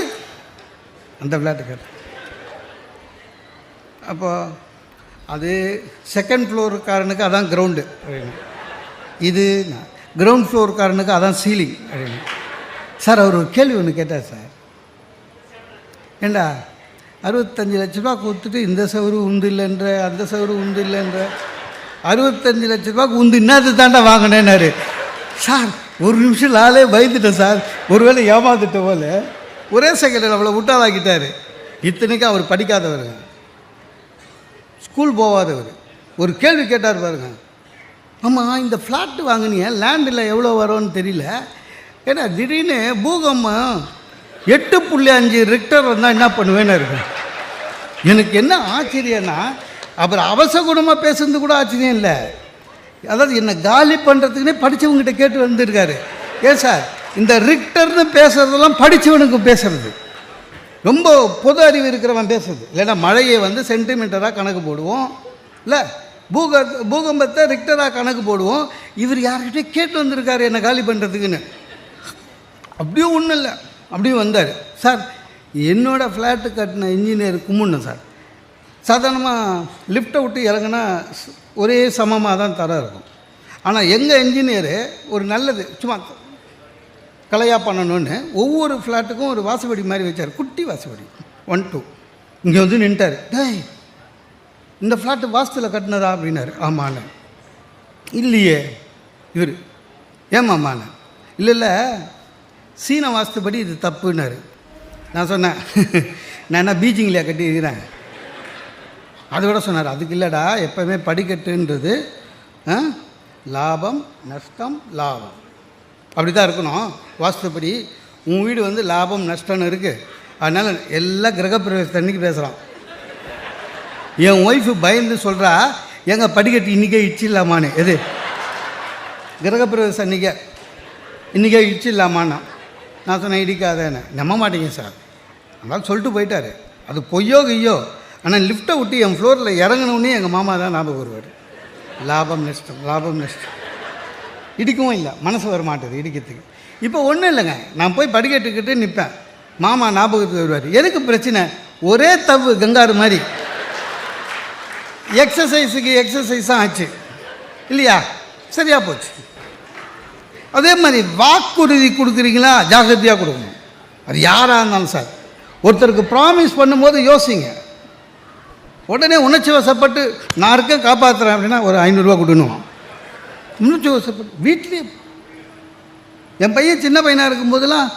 அந்த ஃப்ளாட்டுக்காரர். அப்போ அது செகண்ட் ஃப்ளோருக்காரனுக்கு அதான் கிரவுண்டு அப்படின்னு, இது கிரவுண்ட் ஃப்ளோருக்காரனுக்கு அதான் சீலிங் அப்படின்னு. சார் அவர் ஒரு கேள்வி ஒன்று கேட்டார் சார், ஏண்டா 65 லட்ச ரூபா கொடுத்துட்டு இந்த சவுறு உண்டு இல்லைன்ற, அந்த சவுறு உண்டு இல்லைன்ற, 65 லட்ச ரூபாய்க்கு உண்டு என்னது தாண்டா வாங்கினேன்னாரு. சார் ஒரு நிமிஷம் நாளே பயந்துட்டேன் சார், ஒருவேளை ஏமாந்துட்ட போல. ஒரே செகண்டில் அவ்வளோ விட்டாதாக்கிட்டார். இத்தனைக்கும் அவர் படிக்காதவருங்க, ஸ்கூல் போகாதவர். ஒரு கேள்வி கேட்டார் பாருங்க, ஆமாம் இந்த ஃப்ளாட்டு வாங்கினீங்க, லேண்டில் எவ்வளோ வரும்னு தெரியல, ஏன்னா திடீர்னு பூகம்பம் 8.5 ரிக்டர் வந்தால் என்ன பண்ணுவேன்னு இருக்கு. எனக்கு என்ன ஆச்சரியன்னா, அப்புறம் அவசகுணமாக பேசுறது கூட ஆச்சரியம் இல்லை, அதாவது என்னை காலி பண்ணுறதுக்குன்னே படித்தவங்ககிட்ட கேட்டு வந்துருக்காரு. ஏன் சார் இந்த ரிக்டர்னு பேசுகிறதெல்லாம் படித்தவனுக்கு பேசுகிறது, ரொம்ப பொது அறிவு இருக்கிறவன் பேசுறது. இல்லைன்னா மழையை வந்து சென்டிமீட்டராக கணக்கு போடுவோம், இல்லை பூகம்பத்தை ரிக்டராக கணக்கு போடுவோம். இவர் யார்கிட்டே கேட்டு வந்திருக்காரு என்னை காலி பண்ணுறதுக்குன்னு. அப்படியும் ஒன்றும் இல்லை, அப்படியும் வந்தார். சார் என்னோடய ஃப்ளாட்டு கட்டின இன்ஜினியர் கும்பிடணும் சார். சாதாரணமாக லிஃப்ட்டை விட்டு இறங்குனா ஒரே சமமாக தான் தரம் இருக்கும். ஆனால் எங்கள் இன்ஜினியரு ஒரு நல்லது சும்மா கலையாக பண்ணணுன்னு ஒவ்வொரு ஃப்ளாட்டுக்கும் ஒரு வாசப்படி மாதிரி வச்சார், குட்டி வாசப்படி 1 2. இங்கே வந்து நின்ட்டார். டேய் இந்த ஃப்ளாட்டு வாஸ்துவில் கட்டினதா அப்படின்னாரு. ஆமாண்ணே. இல்லையே. இவர் ஏமாம்மாண்ணே. இல்லை இல்லை சீன வாஸ்துபடி இது தப்புன்னாரு. நான் சொன்னேன், நான் என்ன பீச்சிங்லையா கட்டியிருக்கிறேன். அதை விட சொன்னார், அதுக்கு இல்லைடா, எப்போவுமே படிக்கட்டுன்றது லாபம் நஷ்டம் லாபம் அப்படி தான் இருக்கணும் வாஸ்துப்படி. உன் வீடு வந்து லாபம் நஷ்டம்னு இருக்குது, அதனால் எல்லாம் கிரகப்பிரவேச அன்றைக்கி பேசுகிறான். என் ஒய்ஃபு பயந்து சொல்கிறா, எங்கள் படிக்கட்டு இன்றைக்கே இடிச்சிடலாமான்னு. எது கிரகப்பிரவேசம் இன்றைக்கே இடிச்சிடலாமான்னா. நான் சொன்னேன் இடிக்காதேன்னு. நம்ப மாட்டேங்க சார், அதனால் சொல்லிட்டு போயிட்டார். அது பொய்யோ கையோ, ஆனால் லிஃப்ட்டை விட்டு என் ஃப்ளோரில் இறங்கினோடனே எங்கள் மாமா தான் ஞாபகம் வருவார். லாபம் நஷ்டம் லாபம் நஷ்டம். இடிக்கவும் இல்லை, மனசு வர மாட்டேது இடிக்கிறதுக்கு. இப்போ ஒன்றும் இல்லைங்க, நான் போய் படிக்கட்டுக்கிட்டு நிற்பேன், மாமா ஞாபகத்துக்கு வருவார். எதுக்கு பிரச்சனை, ஒரே தவு கங்காரு மாதிரி எக்ஸசைஸுக்கு எக்ஸசைஸாக ஆச்சு இல்லையா, சரியாக போச்சு. அதே மாதிரி வாக்குறுதி கொடுக்குறீங்களா, ஜாகிரதையாக கொடுக்கணும். அது யாராக இருந்தாலும் சார், ஒருத்தருக்கு ப்ராமிஸ் பண்ணும்போது யோசிங்க. உடனே உணர்ச்சி வசப்பட்டு நான் இருக்கேன் காப்பாற்றுறேன் அப்படின்னா ஒரு 500 ரூபா கொடுக்கணும். உணர்ச்சி வசப்பட்டு வீட்லேயே என் பையன் சின்ன பையனாக இருக்கும்போதெல்லாம்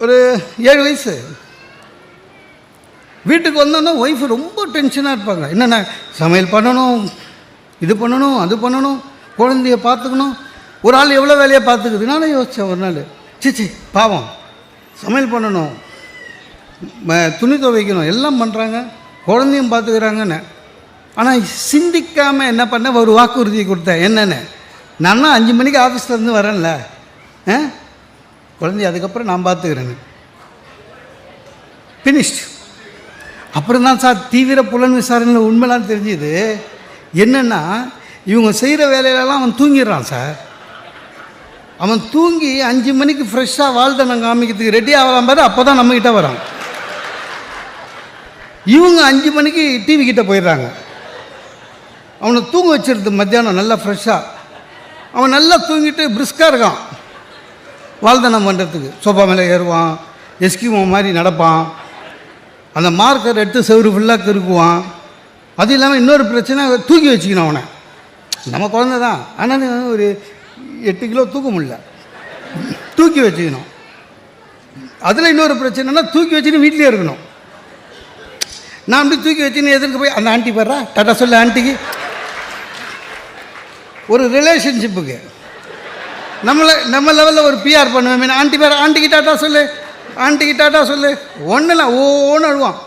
ஒரு 7 வயசு வீட்டுக்கு வந்தோன்னா ஒய்ஃபு ரொம்ப டென்ஷனாக இருப்பாங்க. என்னென்ன சமையல் பண்ணணும், இது பண்ணணும், அது பண்ணணும், குழந்தைய பார்த்துக்கணும். ஒரு ஆள் எவ்வளோ வேலையை பார்த்துக்குது. நானும் யோசித்தேன் ஒரு நாள், சிச்சி பாவம், சமையல் பண்ணணும், துணி துவைக்கணும், எல்லாம் பண்ணுறாங்க, குழந்தையும் பார்த்துக்கிறாங்கன்னு. ஆனால் சிந்திக்காமல் என்ன பண்ண, ஒரு வாக்குறுதி கொடுத்தேன். என்னென்னு, நான் 5 மணிக்கு ஆஃபீஸ்லேருந்து வரேன்ல, குழந்தைய அதுக்கப்புறம் நான் பார்த்துக்கிறேன்னு. ஃபினிஷ்ட். அப்புறம் தான் சார் தீவிர புலன் விசாரணையில் உண்மைலாம் தெரிஞ்சுது. என்னென்னா இவங்க செய்கிற வேலையிலலாம் அவன் தூங்கிடுறான் சார். அவன் தூங்கி 5 மணிக்கு ஃப்ரெஷ்ஷாக வாழ்த்தனம் காமிக்கிறதுக்கு ரெடி ஆகலாம் பாரு, அப்போ தான் நம்மக்கிட்ட வரான். இவங்க 5 மணிக்கு டிவி கிட்டே போயிடுறாங்க. அவனை தூங்க வச்சிருது மத்தியானம் நல்லா ஃப்ரெஷ்ஷாக. அவன் நல்லா தூங்கிட்டு பிரிஸ்காக இருக்கான் வாழ்த்தனம் பண்ணுறதுக்கு. சோஃபா மேலே ஏறுவான், எஸ்கிமோ மாதிரி நடப்பான், அந்த மார்க்கர் எடுத்து செவரு ஃபுல்லாக கிறுக்குவான். அது இல்லாமல் இன்னொரு பிரச்சனை, தூக்கி வச்சுக்கணும் அவனை. நம்ம குழந்தை தான், ஆனால் ஒரு 8 கிலோ தூக்க முடியல, தூக்கி வச்சுக்கணும். அதில் இன்னொரு பிரச்சனைனா தூக்கி வச்சுன்னு வீட்டிலே இருக்கணும். நான் அப்படி தூக்கி வச்சுன்னு எதிர்க்கு போய் அந்த ஆண்டி வர்றா டாட்டா சொல்லு ஆண்டிக்கு. ஒரு ரிலேஷன்ஷிப்புக்கு நம்ம லெவலில் ஒரு பிஆர் பண்ணுவேன். ஆண்டி பேர் ஆண்டிக்கு டாட்டா சொல்லு, ஆண்டிக்கு டாட்டா சொல்லு. ஒன்றும் ஓன்னு அழுவான்.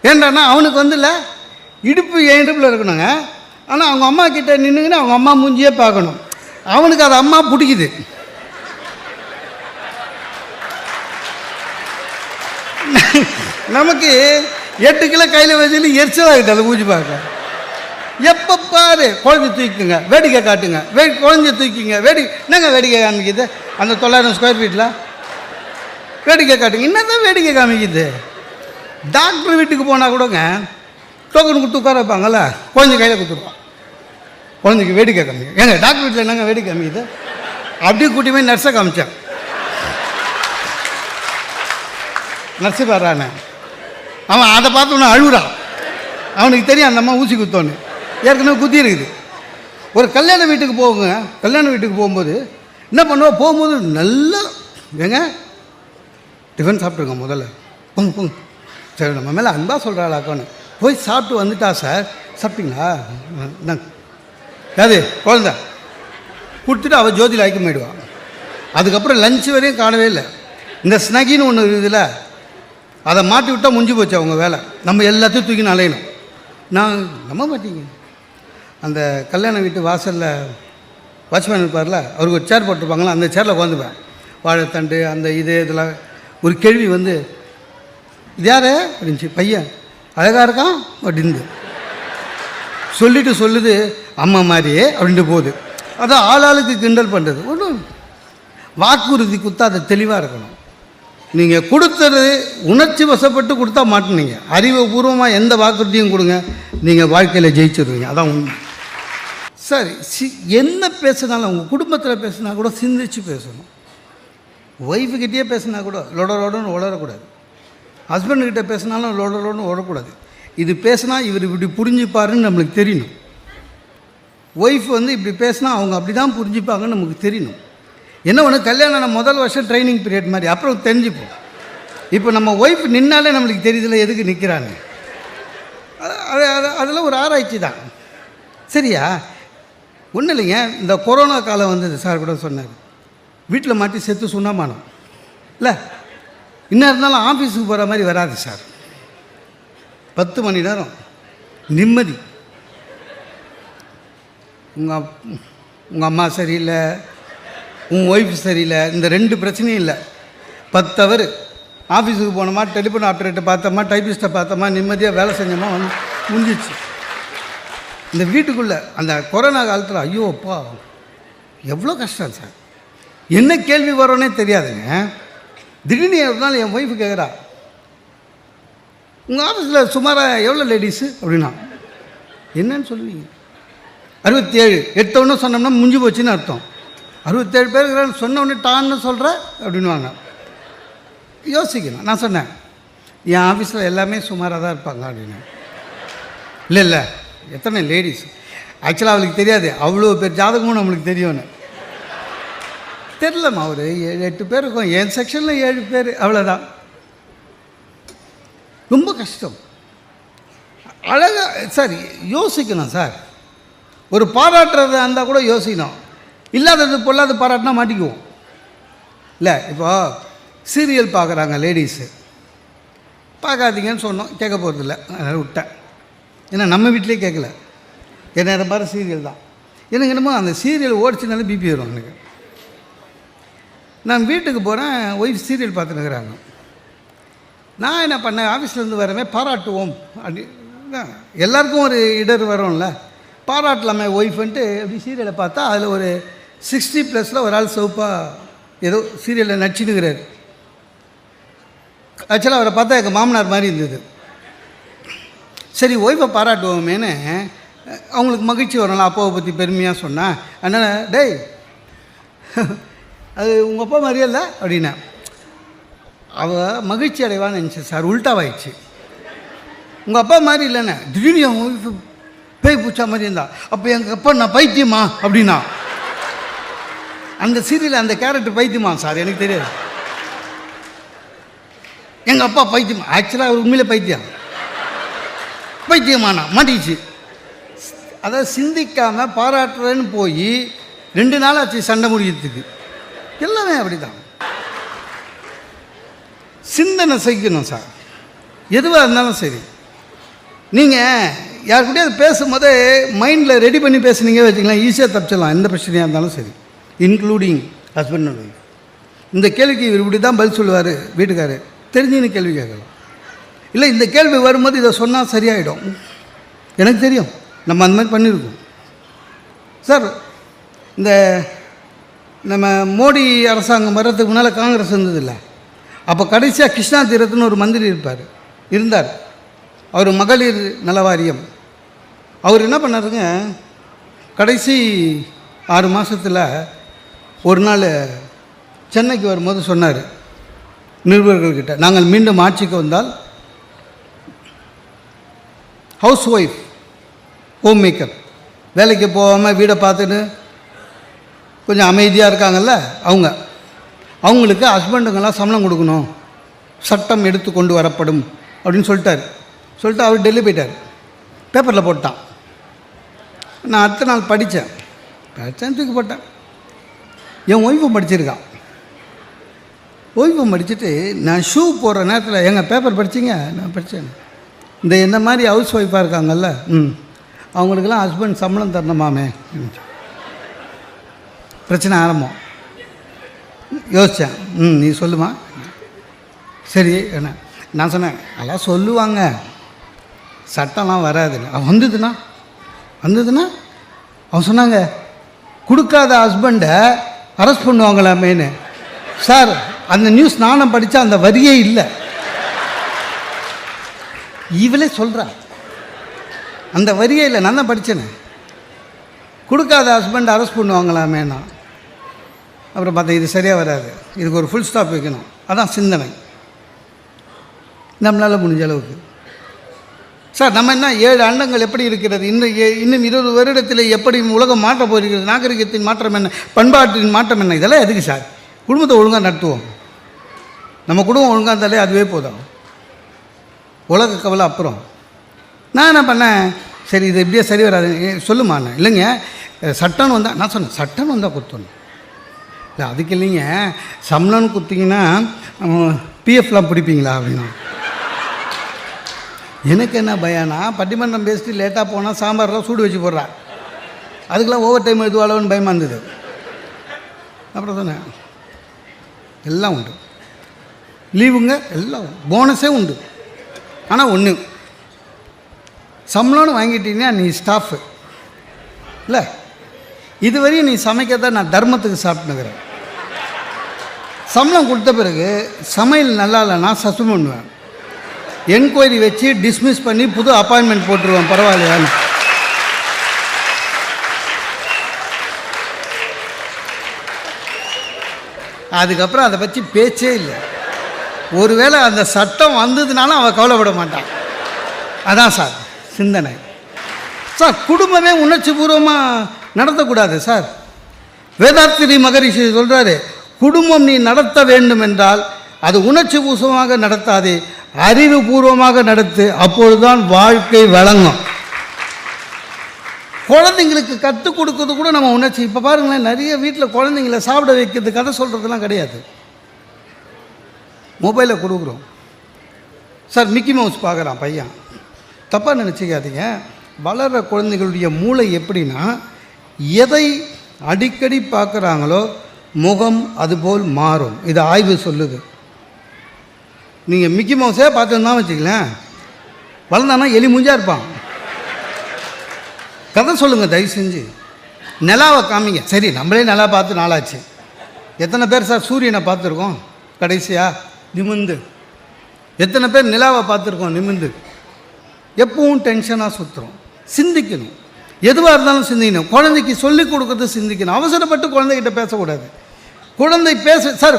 ஏன்டானா அவனுக்கு வந்துல இடுப்பு என் இடுப்பில் இருக்கணுங்க, ஆனால் அவங்க அம்மா கிட்டே நின்றுங்கன்னா அவங்க அம்மா மூஞ்சியே பார்க்கணும். அவனுக்கு அது அம்மா பிடிக்குது. நமக்கு 8 கிலோ கையில் வச்சுன்னு எரிச்சலாகிட்டு அதை மூஞ்சி பார்க்க. எப்போ பாரு குழந்தை தூக்கிங்க, வேடிக்கை காட்டுங்க, குழந்தைய தூக்கிங்க, என்னங்க வேடிக்கை காமிக்குது அந்த 900 ஸ்கொயர் ஃபீட்டில் வேடிக்கை காட்டுங்க. என்னதான் வேடிக்கை காமிக்குது. டாக்டர் வீட்டுக்கு போனால் கூடங்க டோக்கன் கொடுத்து உட்கார வைப்பாங்கல்ல, குழந்தை கையில் கொடுத்துருவான். குழந்தைக்கு வேடிக்கை காமிக்க. ஏங்க டாக்டர் வீட்டில் என்னங்க வேடிக்கை காமிக்குது. அப்படியே கூட்டி போய் நர்ஸை காமிச்சேன். நர்ஸு பாடுறானே, அவன் அதை பார்த்து ஒன்று அழுகுறான். அவனுக்கு தெரியும் அந்த அம்மா ஊசி குத்தோன்னு, ஏற்கனவே குத்தி இருக்குது. ஒரு கல்யாண வீட்டுக்கு போகுங்க, கல்யாண வீட்டுக்கு போகும்போது என்ன பண்ணுவோம், போகும்போது நல்லா ஏங்க டிஃபன் சாப்பிட்ருங்க முதல்ல, போங்க போங்க, சரி நம்ம மேலே அன்பாக சொல்கிறாளாக்கான்னு போய் சாப்பிட்டு வந்துட்டா சார். சாப்பிட்டீங்களா? நான் யாரு குழந்த கொடுத்துட்டு அவள் ஜோதியில் ஐக்கியம் போயிடுவான். அதுக்கப்புறம் லஞ்ச் வரையும் காணவே இல்லை. இந்த ஸ்னகின்னு ஒன்று இருக்குதுல்ல, அதை மாட்டி விட்டால் முடிஞ்சு போச்சு அவங்க வேலை. நம்ம எல்லாத்தையும் தூக்கி அலையணும். நான் நம்ப மாட்டீங்க, அந்த கல்யாண வீட்டு வாசலில் வாட்ச்மேன் இருப்பார்ல, அவருக்கு ஒரு சேர் போட்டிருப்பாங்களா, அந்த சேரில் உட்காந்துப்பேன். வாழைத்தண்டு அந்த இதெல்லாம். ஒரு கேள்வி வந்து, இது யார் அப்படின்ச்சு. பையன் அழகாக இருக்கான் அப்படின்னு சொல்லிட்டு சொல்லுது, அம்மா மாதிரியே அப்படின்ட்டு போகுது. அதான் ஆளாளுக்கு கிண்டல் பண்ணுறது. ஒன்றும் வாக்குறுதி கொடுத்தா அது தெளிவாக இருக்கணும். நீங்கள் கொடுத்தது உணர்ச்சி வசப்பட்டு கொடுத்தா மாட்டினீங்க. அறிவுபூர்வமாக எந்த வாக்குறுதியும் கொடுங்க, நீங்கள் வாழ்க்கையில் ஜெயிச்சிருவீங்க. அதான் உண்மை. சரி, என்ன பேசுனாலும் உங்கள் குடும்பத்தில் பேசுனா கூட சிந்திச்சு பேசணும். ஒய்ஃபுக்கிட்டே பேசுனா கூட லொடலோடன்னு உளரக்கூடாது. ஹஸ்பண்டுக்கிட்ட பேசினாலும் லொடலோடன்னு உளரக்கூடாது. இது பேசினா இவர் இப்படி புரிஞ்சுப்பாருன்னு நம்மளுக்கு தெரியணும். ஒய்ஃப் வந்து இப்படி பேசினா அவங்க அப்படி தான் புரிஞ்சுப்பாங்கன்னு நமக்கு தெரியணும். என்ன ஒன்று, கல்யாணம் முதல் வருஷம் ட்ரைனிங் பீரியட் மாதிரி, அப்புறம் தெரிஞ்சுப்போம். இப்போ நம்ம ஒய்ஃப் நின்னாலே நம்மளுக்கு தெரியுதில்ல எதுக்கு நிற்கிறான்னு. அதில் ஒரு ஆராய்ச்சி தான். சரியா? ஒன்றும் இல்லைங்க, இந்த கொரோனா காலம் வந்தது சார் கூட சொன்னார், வீட்டில் மாட்டி செத்து சுண்ணாமானம் இல்லை, இன்னும் இருந்தாலும் ஆஃபீஸுக்கு போகிற மாதிரி வராது சார். 10 மணி நேரம் நிம்மதி. உங்கள் அம்மா சரியில்லை, உங்கள் ஒய்ஃப் சரியில்லை, இந்த 2 பிரச்சனையும் இல்லை. 10 ஹவர் ஆஃபீஸுக்கு போனோமா, டெலிஃபோன் ஆப்ரேட்டரை பார்த்தோமா, டைப்பிஸ்ட்டை பார்த்தோமா, நிம்மதியாக வேலை செஞ்சோமா, வந்து முடிஞ்சிச்சு. இந்த வீட்டுக்குள்ளே அந்த கொரோனா காலத்தில் ஐயோ அப்பா எவ்வளோ கஷ்டம் சார். என்ன கேள்வி வரோன்னே தெரியாதுங்க. திடீர்னு ஒரு நாள் என் ஒய்ஃபு கேட்குறா, உங்கள் ஆஃபீஸில் சுமாராக எவ்வளோ லேடிஸு அப்படின்னா. என்னன்னு சொல்லுவீங்க? 67. எடுத்தவொன்னே சொன்னோம்னா முடிஞ்சு போச்சுன்னு அர்த்தம். 67 பேர் சொன்னவொடனே டான்னு சொல்கிற அப்படின்வாங்க. யோசிக்கணும். நான் சொன்னேன், என் ஆஃபீஸில் எல்லாமே சுமாராக தான் இருப்பாங்க அப்படின்னு. இல்லை எத்தனை லேடிஸ். ஆக்சுவலாக அவளுக்கு தெரியாது, அவ்வளோ பேர் ஜாதகமும் நம்மளுக்கு தெரியும்னு. தெரிலம்மா, ஒரு 7-8 பேர் இருக்கும். என் செக்ஷனில் 7 பேர், அவ்வளோதான். ரொம்ப கஷ்டம். அழகாக சார் யோசிக்கணும் சார். ஒரு பாராட்டுறதா இருந்தால் கூட யோசிக்கணும். இல்லாதது பொல்லாத பாராட்டினா மாட்டிக்குவோம் இல்லை. இப்போ சீரியல் பார்க்குறாங்க லேடிஸு, பார்க்காதீங்கன்னு சொன்னோம், கேட்க போகிறதில்ல, அதனால் விட்டேன். ஏன்னா நம்ம வீட்டிலே கேட்கல, என்ன நேரம் பாரு சீரியல் தான். எனக்கு என்னமோ அந்த சீரியல் ஓடிச்சுனாலே பிபி வரும் எனக்கு. நான் வீட்டுக்கு போகிறேன், ஒய்ஃப் சீரியல் பார்த்துன்னுக்குறாங்க. நான் என்ன பண்ணேன், ஆஃபீஸ்லேருந்து வரவே பாராட்டுவோம் அப்படி, எல்லாருக்கும் ஒரு இடர் வரும்ல, பாராட்டலாமே ஒய்ஃப்ன்ட்டு அப்படி சீரியலை பார்த்தா அதில் ஒரு 60+ ஒரு ஆள் சவுப்பாக ஏதோ சீரியலில் நடிச்சுன்னுக்கிறார். ஆக்சுவலாக அவரை பார்த்தா எங்கள் மாமனார் மாதிரி இருந்தது. சரி ஒய்ஃபை பாராட்டுவோமேனு அவங்களுக்கு மகிழ்ச்சி வரலாம், அப்பாவை பற்றி பெருமையாக சொன்னேன். அதனால் டேய் அது உங்கள் அப்பா மாதிரியே இல்லை அப்படின்னா. அவள் மகிழ்ச்சி அடைவான்னு நினச்சேன் சார், உல்ட்டாவாயிடுச்சு. உங்கள் அப்பா மாதிரி இல்லைண்ணே, திடீர்னு என் ஒய்ஃபு பேய் பூச்சா மாதிரி இருந்தா. அப்போ எங்கள் அப்பா நான் பைத்தியமா அப்படின்னா. அந்த சீரியல் அந்த கேரக்டர் பைத்தியமா சார், எனக்கு தெரியாது. எங்கள் அப்பா பைத்தியமா, ஆக்சுவலாக அவர் உண்மையிலே பைத்தியமானா மாட்டிச்சு. அதாவது சிந்திக்காமல் பாராட்டுறேன்னு போய் 2 நாள் ஆச்சு சண்டை முடிக்கிறதுக்கு. எல்லாமே அப்படி தான். சிந்தனை செய்யணும் சார், எதுவாக இருந்தாலும் சரி. நீங்கள் யாருக்கிட்டே அது பேசும்போது மைண்டில் ரெடி பண்ணி பேசுனீங்க வச்சுக்கலாம், ஈஸியாக தப்பிச்சிடலாம் எந்த பிரச்சனையாக இருந்தாலும் சரி, இன்க்ளூடிங் ஹஸ்பண்ட் அண்ட் ஒய்ஃப். இந்த கேள்விக்கு இவர் இப்படி தான் பதில் சொல்லுவார் வீட்டுக்காரு, தெரிஞ்சுன்னு கேள்வி கேட்கலாம். இல்லை இந்த கேள்வி வரும்போது இதை சொன்னால் சரியாயிடும், எனக்கு தெரியும், நம்ம அந்த மாதிரி பண்ணியிருக்கோம் சார். இந்த நம்ம மோடி அரசாங்கம் வர்றதுக்கு முன்னால் காங்கிரஸ் இருந்ததில்லை, அப்போ கடைசியாக கிருஷ்ணா தீரத்துன்னு ஒரு மந்திரி இருந்தார். அவர் மகளிர் நல வாரியம். அவர் என்ன பண்ணாருங்க, கடைசி 6 மாதத்தில் ஒரு நாள் சென்னைக்கு வரும்போது சொன்னார் நிருபர்கள்கிட்ட, நாங்கள் மீண்டும் ஆட்சிக்கு வந்தால் ஹவுஸ் ஒய்ஃப், ஹோம் மேக்கர், வேலைக்கு போகாமல் வீடை பார்த்துட்டு கொஞ்சம் அமைதியாக இருக்காங்கல்ல அவங்களுக்கு ஹஸ்பண்டுங்கெல்லாம் சம்பளம் கொடுக்கணும், சட்டம் எடுத்து கொண்டு வரப்படும் அப்படின்னு சொல்லிட்டு அவர் டெல்லி போயிட்டார். பேப்பரில் போட்டான். நான் அடுத்த நாள் படித்தேன் தூக்கி போட்டேன். என் ஒய்ஃபும் படிச்சிருக்கான். ஒய்ஃபும் படிச்சுட்டு நான் ஷூ போடுற நேரத்தில் எங்கள் பேப்பர் படிச்சிங்க, நான் படித்தேன். இந்த மாதிரி ஹவுஸ் ஒய்ஃபாக இருக்காங்கல்ல, அவங்களுக்கெல்லாம் ஹஸ்பண்ட் சம்பளம் தரணுமாமே. பிரச்சனை ஆரம்பம். யோசித்தேன். நீ சொல்லுமா. சரி என்ன நான் சொன்னேன், அதெல்லாம் சொல்லுவாங்க, சட்டம்லாம் வராது. வந்ததுன்னா அவன் சொன்னாங்க, கொடுக்காத ஹஸ்பண்டை அரெஸ்ட் பண்ணுவாங்களாமேன்னு. சார் அந்த நியூஸ் நானும் படித்தா அந்த வரியே இல்லை. இவளே சொல்கிறா அந்த வரியே இல்லை, நான் தான் படித்தேனே. கொடுக்காத ஹஸ்பண்ட் அரெஸ்ட் பண்ணுவாங்களாமேனா. அப்புறம் பார்த்தா இது சரியாக வராது, இதுக்கு ஒரு ஃபுல் ஸ்டாப் வைக்கணும். அதான் சிந்தனை. நம்மளால் முடிஞ்ச அளவுக்கு. சார் நம்ம என்ன 7 அண்டங்கள் எப்படி இருக்கிறது, இன்னும் 20 வருடத்தில் எப்படி உலகம் மாற்ற போயிருக்கிறது, நாகரிகத்தின் மாற்றம் என்ன, பண்பாட்டின் மாற்றம் என்ன, இதெல்லாம் எதுக்கு சார்? குடும்பத்தை ஒழுங்காக நடத்துவோம். நம்ம குடும்பம் ஒழுங்காக இருந்தாலே அதுவே போதும். உலக கவலை அப்புறம். நான் என்ன பண்ணேன், சரி இது எப்படியே சரி வராது, சொல்லுமா. இல்லைங்க சட்டம்னு வந்தால், நான் சொன்னேன் சட்டம்னு வந்தால் குத்தணும். இல்லை அதுக்கு இல்லைங்க, சம்பளம்னு குத்திங்கன்னா பிஎஃப்லாம் பிடிப்பீங்களா அப்படின்னா. எனக்கு என்ன பயம்னா, பட்டிமன்றம் பேசிட்டு லேட்டாக போனால் சாம்பார்லாம் சூடு வச்சு போடுறா, அதுக்கெல்லாம் ஓவர் டைம் எழுதுவாளோன்னு பயமாக இருந்தது. அப்புறம் சொன்னேன் எல்லாம் உண்டு, லீவுங்க எல்லாம் போனஸே உண்டு. ஆனால் ஒன்று, சம்பளம்னு வாங்கிட்டீங்கன்னா நீ ஸ்டாஃபு இல்லை, இதுவரையும் நீ சமைக்கத்தான் நான் தர்மத்துக்கு சாப்பிட்டுக்கிறேன். சம்பளம் கொடுத்த பிறகு சமையல் நல்லா இல்லைன்னா சஸ்பெண்ட் பண்ணுவேன், என்கொயரி வச்சு டிஸ்மிஸ் பண்ணி புது அப்பாயின்மெண்ட் போட்டுருவேன், பரவாயில்லையான்னு. அதுக்கப்புறம் அதை பற்றி பேச்சே இல்லை. ஒருவேளை அந்த சட்டம் வந்ததுனாலும் அவள் கவலைப்பட மாட்டான். அதான் சார் சிந்தனை. சார் குடும்பமே உணர்ச்சி பூர்வமாக நடத்தக்கூடாது சார். வேதாத்திரி மகரிஷி சொல்கிறாரு, குடும்பம் நீ நடத்த வேண்டும் என்றால் அது உணர்ச்சி பூர்வமாக நடத்தாதே, அறிவுபூர்வமாக நடத்து, அப்பொழுதுதான் வாழ்க்கை வழங்கும். குழந்தைங்களுக்கு கற்றுக் கொடுக்கறது கூட நம்ம உணர்ச்சி. இப்போ பாருங்களேன், நிறைய வீட்டில் குழந்தைங்கள சாப்பிட வைக்கிறது, கதை சொல்கிறதுலாம் கிடையாது, மொபைலில் கொடுக்குறோம். சார் மிக்கி மவுஸ் பார்க்குறான் பையன், தப்பாக நினச்சிக்காதீங்க. வளர்கிற குழந்தைகளுடைய மூளை எப்படின்னா, எதை அடிக்கடி பார்க்குறாங்களோ முகம் அதுபோல் மாறும். இது ஆய்வு சொல்லுது. நீங்கள் மிக்கி மவுஸே பார்த்துருந்தா வச்சுக்கலேன், வளர்ந்தானா எலி மூஞ்சா இருப்பான். கதை சொல்லுங்கள் தயவு செஞ்சு, நிலாவை காமிங்க. சரி நம்மளே நிலா பார்த்து நாளாச்சு. எத்தனை பேர் சார் சூரியனை பார்த்துருக்கோம் கடைசியாக நிமிந்து? எத்தனை பேர் நிலாவை பார்த்துருக்கோம் நிமிந்து? எப்பவும் டென்ஷனாக சுற்றுறோம். சிந்திக்கணும், எதுவாக இருந்தாலும் சிந்திக்கணும். குழந்தைக்கு சொல்லிக் கொடுக்குறது சிந்திக்கணும். அவசரப்பட்டு குழந்தைகிட்ட பேசக்கூடாது. குழந்தை சார்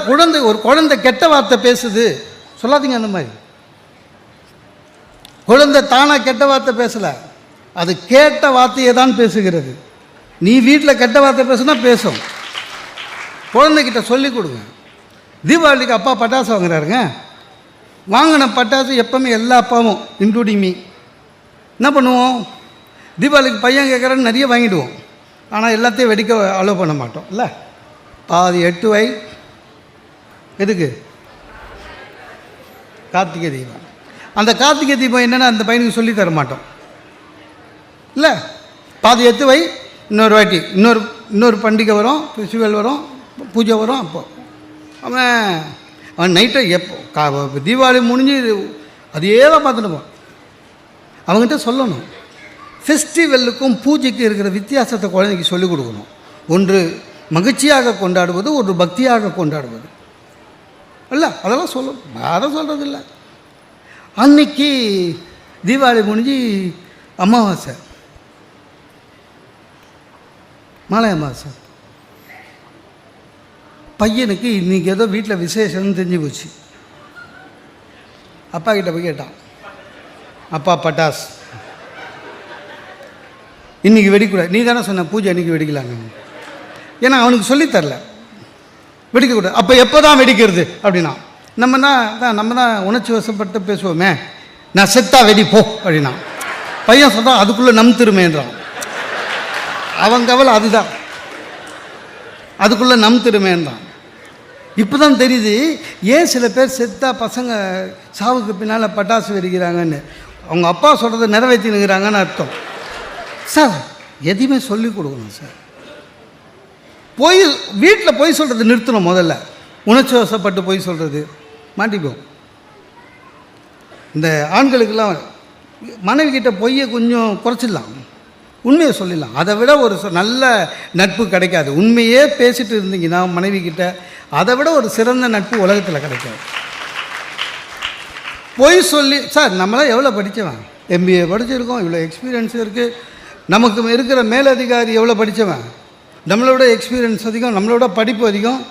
ஒரு குழந்தை கெட்ட வார்த்தை பேசுது சொல்லாதீங்க. அந்த மாதிரி குழந்தை தானாக கெட்ட வார்த்தை பேசலை, அது கேட்ட வார்த்தையை தான் பேசுகிறது. நீ வீட்டில் கெட்ட வார்த்தை பேசுனா பேசும். குழந்தைகிட்ட சொல்லிக் கொடுங்க. தீபாவளிக்கு அப்பா பட்டாசு வாங்குறாருங்க, வாங்கின பட்டாசு எப்போவுமே எல்லா அப்பாவும் இன்க்ளூடிங் மீ என்ன பண்ணுவோம், தீபாவளிக்கு பையன் கேட்குறான்னு நிறைய வாங்கிடுவோம். ஆனால் எல்லாத்தையும் வெடிக்க அலோவ் பண்ண மாட்டோம் இல்லை. பாதி 8 வை எதுக்கு? கார்த்திகை தீபம். அந்த கார்த்திகை தீபம் என்னென்னா அந்த பையனுக்கு சொல்லி தர மாட்டோம் இல்லை. பாதி 8 வை, இன்னொரு வாட்டி இன்னொரு பண்டிகை வரும், ஃபெஸ்டிவல் வரும், பூஜை வரும். அப்போது அவன் நைட்டை எப்போ தீபாவளி முடிஞ்சு அதே தான் பார்த்துட்டு அவங்ககிட்ட சொல்லணும். ஃபெஸ்டிவலுக்கும் பூஜைக்கும் இருக்கிற வித்தியாசத்தை குழந்தைக்கு சொல்லிக் கொடுக்கணும். ஒன்று மகிழ்ச்சியாக கொண்டாடுவது, ஒன்று பக்தியாக கொண்டாடுவது இல்லை. அதெல்லாம் அதை சொல்கிறது இல்லை. அன்னைக்கு தீபாவளி முடிஞ்சு அமாவாசை, மலை அமாவாசை. பையனுக்கு இன்றைக்கி ஏதோ வீட்டில் விசேஷம்னு தெரிஞ்சு போச்சு. அப்பா கிட்ட போய் கேட்டான், அப்பா பட்டாஸ் இன்றைக்கி வெடிக்கூடாது, நீ தானே சொன்ன பூஜை அன்றைக்கி வெடிக்கலாங்க. ஏன்னா அவனுக்கு சொல்லித்தரல வெடிக்கக்கூடாது. அப்போ எப்போ தான் வெடிக்கிறது அப்படின்னா நம்ம தான் உணர்ச்சி வசப்பட்டு பேசுவோமே, நான் செத்தா வெடி போ அப்படின்னா பையன் சொல்கிறான் அதுக்குள்ளே திருமேன்றான். அவன் கவலை அதுதான், அதுக்குள்ளே திருமேன்றான். இப்போ தான் தெரியுது ஏன் சில பேர் செத்தா பசங்க சாவுக்கு பின்னால் பட்டாசு வெடிக்கிறாங்கன்னு. அவங்க அப்பா சொல்கிறத நிறைவேற்றினுக்கிறாங்கன்னு அர்த்தம். சார் எதையுமே சொல்லிக் கொடுக்கணும் சார். வீட்டில் பொய் சொல்கிறது நிறுத்தணும். முதல்ல உணர்ச்சி வசப்பட்டு பொய் சொல்கிறது மாட்டிப்போம். இந்த ஆண்களுக்கெல்லாம் மனைவி கிட்ட பொய்யை கொஞ்சம் குறைச்சிடலாம், உண்மையை சொல்லிடலாம். அதை விட ஒரு நல்ல நட்பு கிடைக்காது. உண்மையே பேசிட்டு இருந்தீங்கன்னா மனைவி கிட்ட, அதை விட ஒரு சிறந்த நட்பு உலகத்தில் கிடைக்காது. பொய் சொல்லி சார் நம்மளாம் எவ்வளோ படித்தவன், MBA படிச்சிருக்கோம், இவ்வளோ எக்ஸ்பீரியன்ஸ் இருக்குது. நமக்கு இருக்கிற மேலதிகாரி எவ்வளோ படித்தவன், நம்மளோட எக்ஸ்பீரியன்ஸ் அதிகம், நம்மளோட படிப்பு அதிகம்.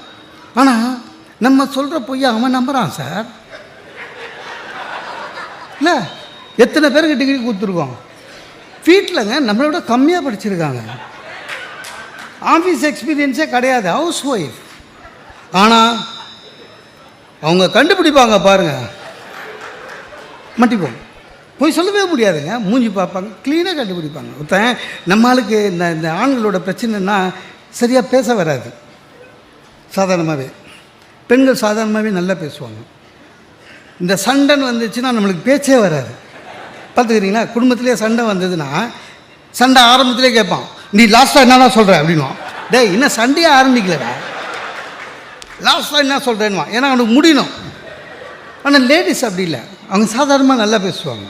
ஆனால் நம்ம சொல்கிற பொய்யை அவன் நம்புகிறான் சார். இல்லை எத்தனை பேருக்கு டிகிரி கொடுத்துருக்கோம். வீட்டிலங்க நம்மளோட கம்மியாக படிச்சிருக்காங்க, ஆஃபீஸ் எக்ஸ்பீரியன்ஸே கிடையாது, ஹவுஸ் ஒய்ஃப். ஆனால் அவங்க கண்டுபிடிப்பாங்க பாருங்கள், மட்டிப்போம். போய் சொல்லவே முடியாதுங்க, மூஞ்சி பார்ப்பாங்க, க்ளீனாக கண்டுபிடிப்பாங்க. ஒருத்தன் நம்மளுக்கு இந்த ஆண்களோட பிரச்சனைன்னா சரியாக பேச வராது. சாதாரணமாகவே பெண்கள் சாதாரணமாகவே நல்லா பேசுவாங்க. இந்த சண்டைன்னு வந்துச்சுன்னா நம்மளுக்கு பேச்சே வராது. பார்த்துக்கிறீங்களா, குடும்பத்திலே சண்டை வந்ததுன்னா சண்டை ஆரம்பத்திலே கேட்பான், நீ லாஸ்ட்டாக என்னன்னா சொல்கிற அப்படின்வான். டேய் இன்னும் சண்டையே ஆரம்பிக்கலடா, லாஸ்ட்டாக என்ன சொல்கிறேன்னுவா. ஏன்னா அவனுக்கு முடியணும். ஆனால் லேடிஸ் அப்படி இல்லை, அவங்க சாதாரணமாக நல்லா பேசுவாங்க.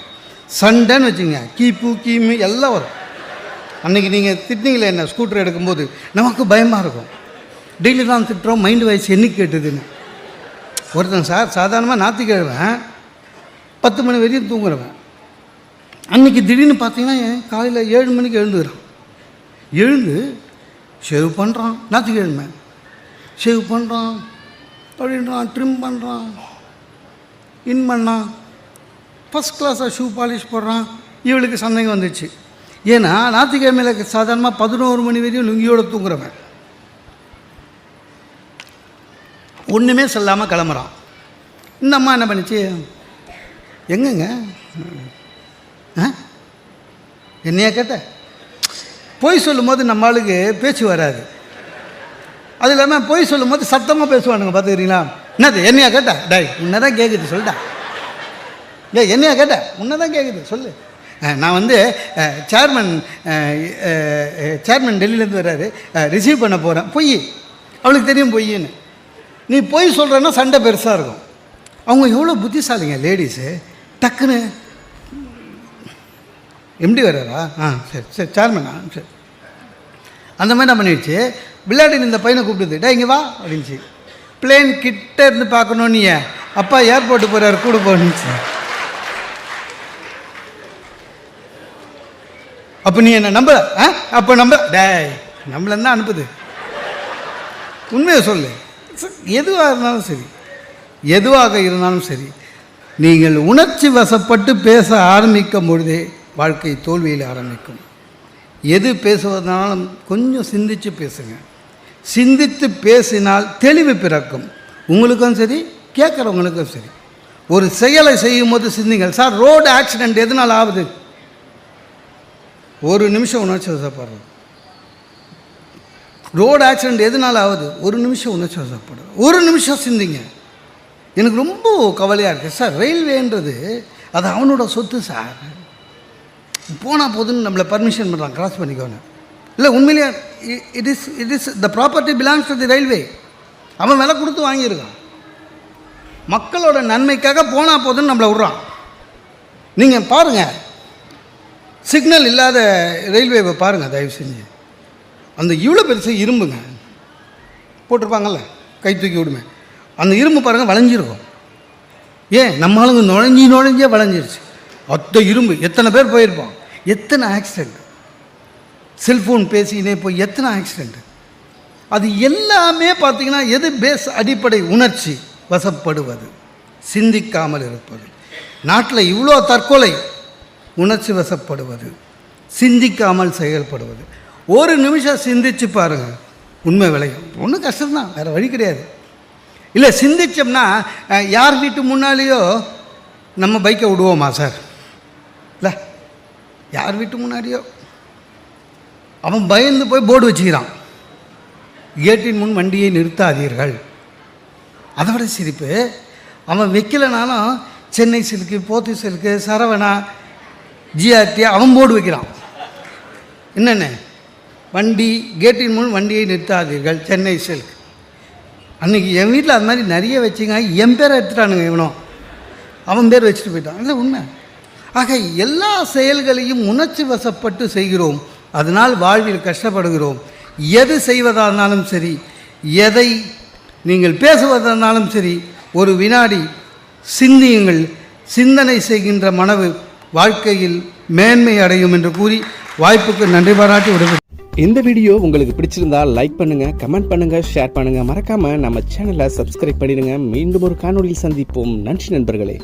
சண்டைன்னு வச்சுங்க கீப்பு கீமு எல்லாம் வரும். அன்றைக்கி நீங்கள் திட்டினீங்களே என்ன ஸ்கூட்டர் எடுக்கும்போது நமக்கு பயமாக இருக்கும். டெய்லி தான் திட்டுறோம், மைண்டு வயசு என்னைக்கு கேட்டுதுன்னு. ஒருத்தன் சாதாரணமாக ஞாயிற்றுக்கிழமை 10 மணி வரையும் தூங்குறவன், அன்றைக்கி திடீர்னு பார்த்தீங்கன்னா காலையில் 7 மணிக்கு எழுந்துக்கிறான். எழுந்து ஷேவ் பண்ணுறான், ஞாயிற்றுக்கிழமை ஷேவ் பண்ணுறான் அப்படின்றான், ட்ரிம் பண்ணுறான், இன் பண்ணான், ஃபஸ்ட் கிளாஸாக ஷூ பாலிஷ் போடுறான். இவளுக்கு சந்தேகம் வந்துச்சு. ஏன்னா ஞாயிற்றுக்கிழமையில் சாதாரணமாக 11 மணி வரையும் லுங்கியோடு தூங்குறவன் ஒன்றுமே சொல்லாமல் கிளம்புறான். இந்த அம்மா என்ன பண்ணிச்சு, எங்கங்க என்னையா கேட்ட? பொய் சொல்லும் போது நம்ம ஆளுக்கு பேச்சு வராது. அது இல்லாமல் பொய் சொல்லும் போது சத்தமாக பேசுவானுங்க, பார்த்துக்கிறீங்களா? என்னது என்னையா கேட்ட? டை உன்னை தான் கேட்குது சொல்லிட்டா. என்னையா கேட்ட? உன்னை தான் கேட்குது சொல்லு. நான் வந்து சேர்மன் டெல்லியிலேருந்து வர்றாரு, ரிசீவ் பண்ண போகிறேன். பொய் அவளுக்கு தெரியும் பொய்ன்னு. நீ பொய் சொல்கிறன்னா சண்டை பெருசாக இருக்கும். அவங்க எவ்வளோ புத்திசாலிங்க லேடிஸு. டக்குன்னு எப்படி வர்றாரா? சரி சரி சேர்மனா சரி. அந்த மாதிரி என்ன பண்ணிடுச்சு, விளையாடி இந்த பையனை கூப்பிடுது, டே இங்கே வா அப்படின்ச்சு. பிளேன் கிட்ட இருந்து பார்க்கணும், நீ அப்பா ஏர்போர்ட்டு போகிறாரு கூட போனுச்சு. அப்போ நீ என்ன நம்ப? அப்போ நம்ப டே நம்மள அனுப்புது. உண்மையை சொல்லு. எதுவாக இருந்தாலும் சரி, எதுவாக இருந்தாலும் சரி, நீங்கள் உணர்ச்சி வசப்பட்டு பேச ஆரம்பிக்கும் பொழுதே வாழ்க்கை தோல்வியில் ஆரம்பிக்கும். எது பேசுவதனாலும் கொஞ்சம் சிந்தித்து பேசுங்க. சிந்தித்து பேசினால் தெளிவு பிறக்கும். உங்களுக்கும் சரி, கேட்குறவங்களுக்கும் சரி. ஒரு செயலை செய்யும் போது சிந்திங்கள். சார் ரோடு ஆக்சிடெண்ட் எதனால் ஆகுது? ஒரு நிமிஷம் உணர்ச்சி வசப்படுறது. ரோடு ஆக்சிடெண்ட் எதனால் ஆகுது? ஒரு நிமிஷம் உணர்ச்சி வசப்படுறது. ஒரு நிமிஷம் சிந்திங்க. எனக்கு ரொம்ப கவலையாக இருக்குது சார். ரயில்வேன்றது அது அவனோட சொத்து சார். போனால் போதுன்னு நம்மளை பர்மிஷன் பண்ணுறான், கிராஸ் பண்ணிக்கோன்னு. இல்லை உண்மையிலேயே it is the property belongs to the railway. அவன் விலை கொடுத்து வாங்கியிருக்கான். மக்களோட நன்மைக்காக போனால் போதுன்னு நம்மளை விட்றான். நீங்கள் பாருங்கள், சிக்னல் இல்லாத ரயில்வேவை பாருங்கள் தயவு செஞ்சு. அந்த இவ்வளோ பெருசு இரும்புங்க போட்டிருப்பாங்கல்ல, கை தூக்கி விடுமே, அந்த இரும்பு பாருங்கள் வளைஞ்சிருக்கும். ஏன் நம்ம ஆளுங்க நுழைஞ்சே வளைஞ்சிருச்சு. அத்த இரும்பு எத்தனை பேர் போயிருப்போம், எத்தனை ஆக்சிடெண்ட், செல்ஃபோன் பேசினே போய் எத்தனை ஆக்சிடெண்ட். அது எல்லாமே பார்த்திங்கன்னா எது பேஸ்? அடிப்படை உணர்ச்சி வசப்படுவது, சிந்திக்காமல் இருப்பது. நாட்டில் இவ்வளோ தற்கொலை, உணர்ச்சி வசப்படுவது, சிந்திக்காமல் செயல்படுவது. ஒரு நிமிஷம் சிந்திச்சு பாருங்கள், உண்மை விளையும். ஒன்றும் கஷ்டம்தான், வேறு வழி கிடையாது. இல்லை சிந்திச்சோம்னா யார் வீட்டு முன்னாலேயோ நம்ம பைக்கை விடுவோமா சார்? இல்லை, யார் வீட்டு முன்னாடியோ அவன் பயந்து போய் போர்டு வச்சுக்கிறான், கேட்டின் முன் வண்டியை நிறுத்தாதீர்கள். அதை விட சிரிப்பு, அவன் வைக்கலைனாலும் சென்னை சில்க்கு, போத்தி சில்க்கு, சரவணா, ஜிஆர்டி அவன் போர்டு வைக்கிறான். என்னென்ன வண்டி கேட்டின் முன் வண்டியை நிறுத்தாதீர்கள், சென்னை சில்க். அன்றைக்கி என் வீட்டில் அது மாதிரி நிறைய வச்சுங்க, என் பேரை எடுத்துட்டானுங்க, இவனும் அவன் பேர் வச்சுட்டு போயிட்டான். இல்லை உண்மை. ஆக எல்லா செயல்களையும் உணர்ச்சி வசப்பட்டு செய்கிறோம், அதனால் வாழ்வில் கஷ்டப்படுகிறோம். எது செய்வதானாலும் சரி, எதை நீங்கள் பேசுவதானாலும் சரி, ஒரு வினாடி சிந்தியுங்கள். சிந்தனை செய்கின்ற மனவு வாழ்க்கையில் மேன்மை அடையும் என்று கூறி வாய்ப்புக்கு நன்றி பாராட்டி விடுகிறேன். இந்த வீடியோ உங்களுக்கு பிடிச்சிருந்தா லைக் பண்ணுங்க, கமெண்ட் பண்ணுங்க, ஷேர் பண்ணுங்க. மறக்காம நம்ம சேனலை சப்ஸ்கிரைப் பண்ணிடுங்க. மீண்டும் ஒரு காணொளியில் சந்திப்போம். நன்றி நண்பர்களே.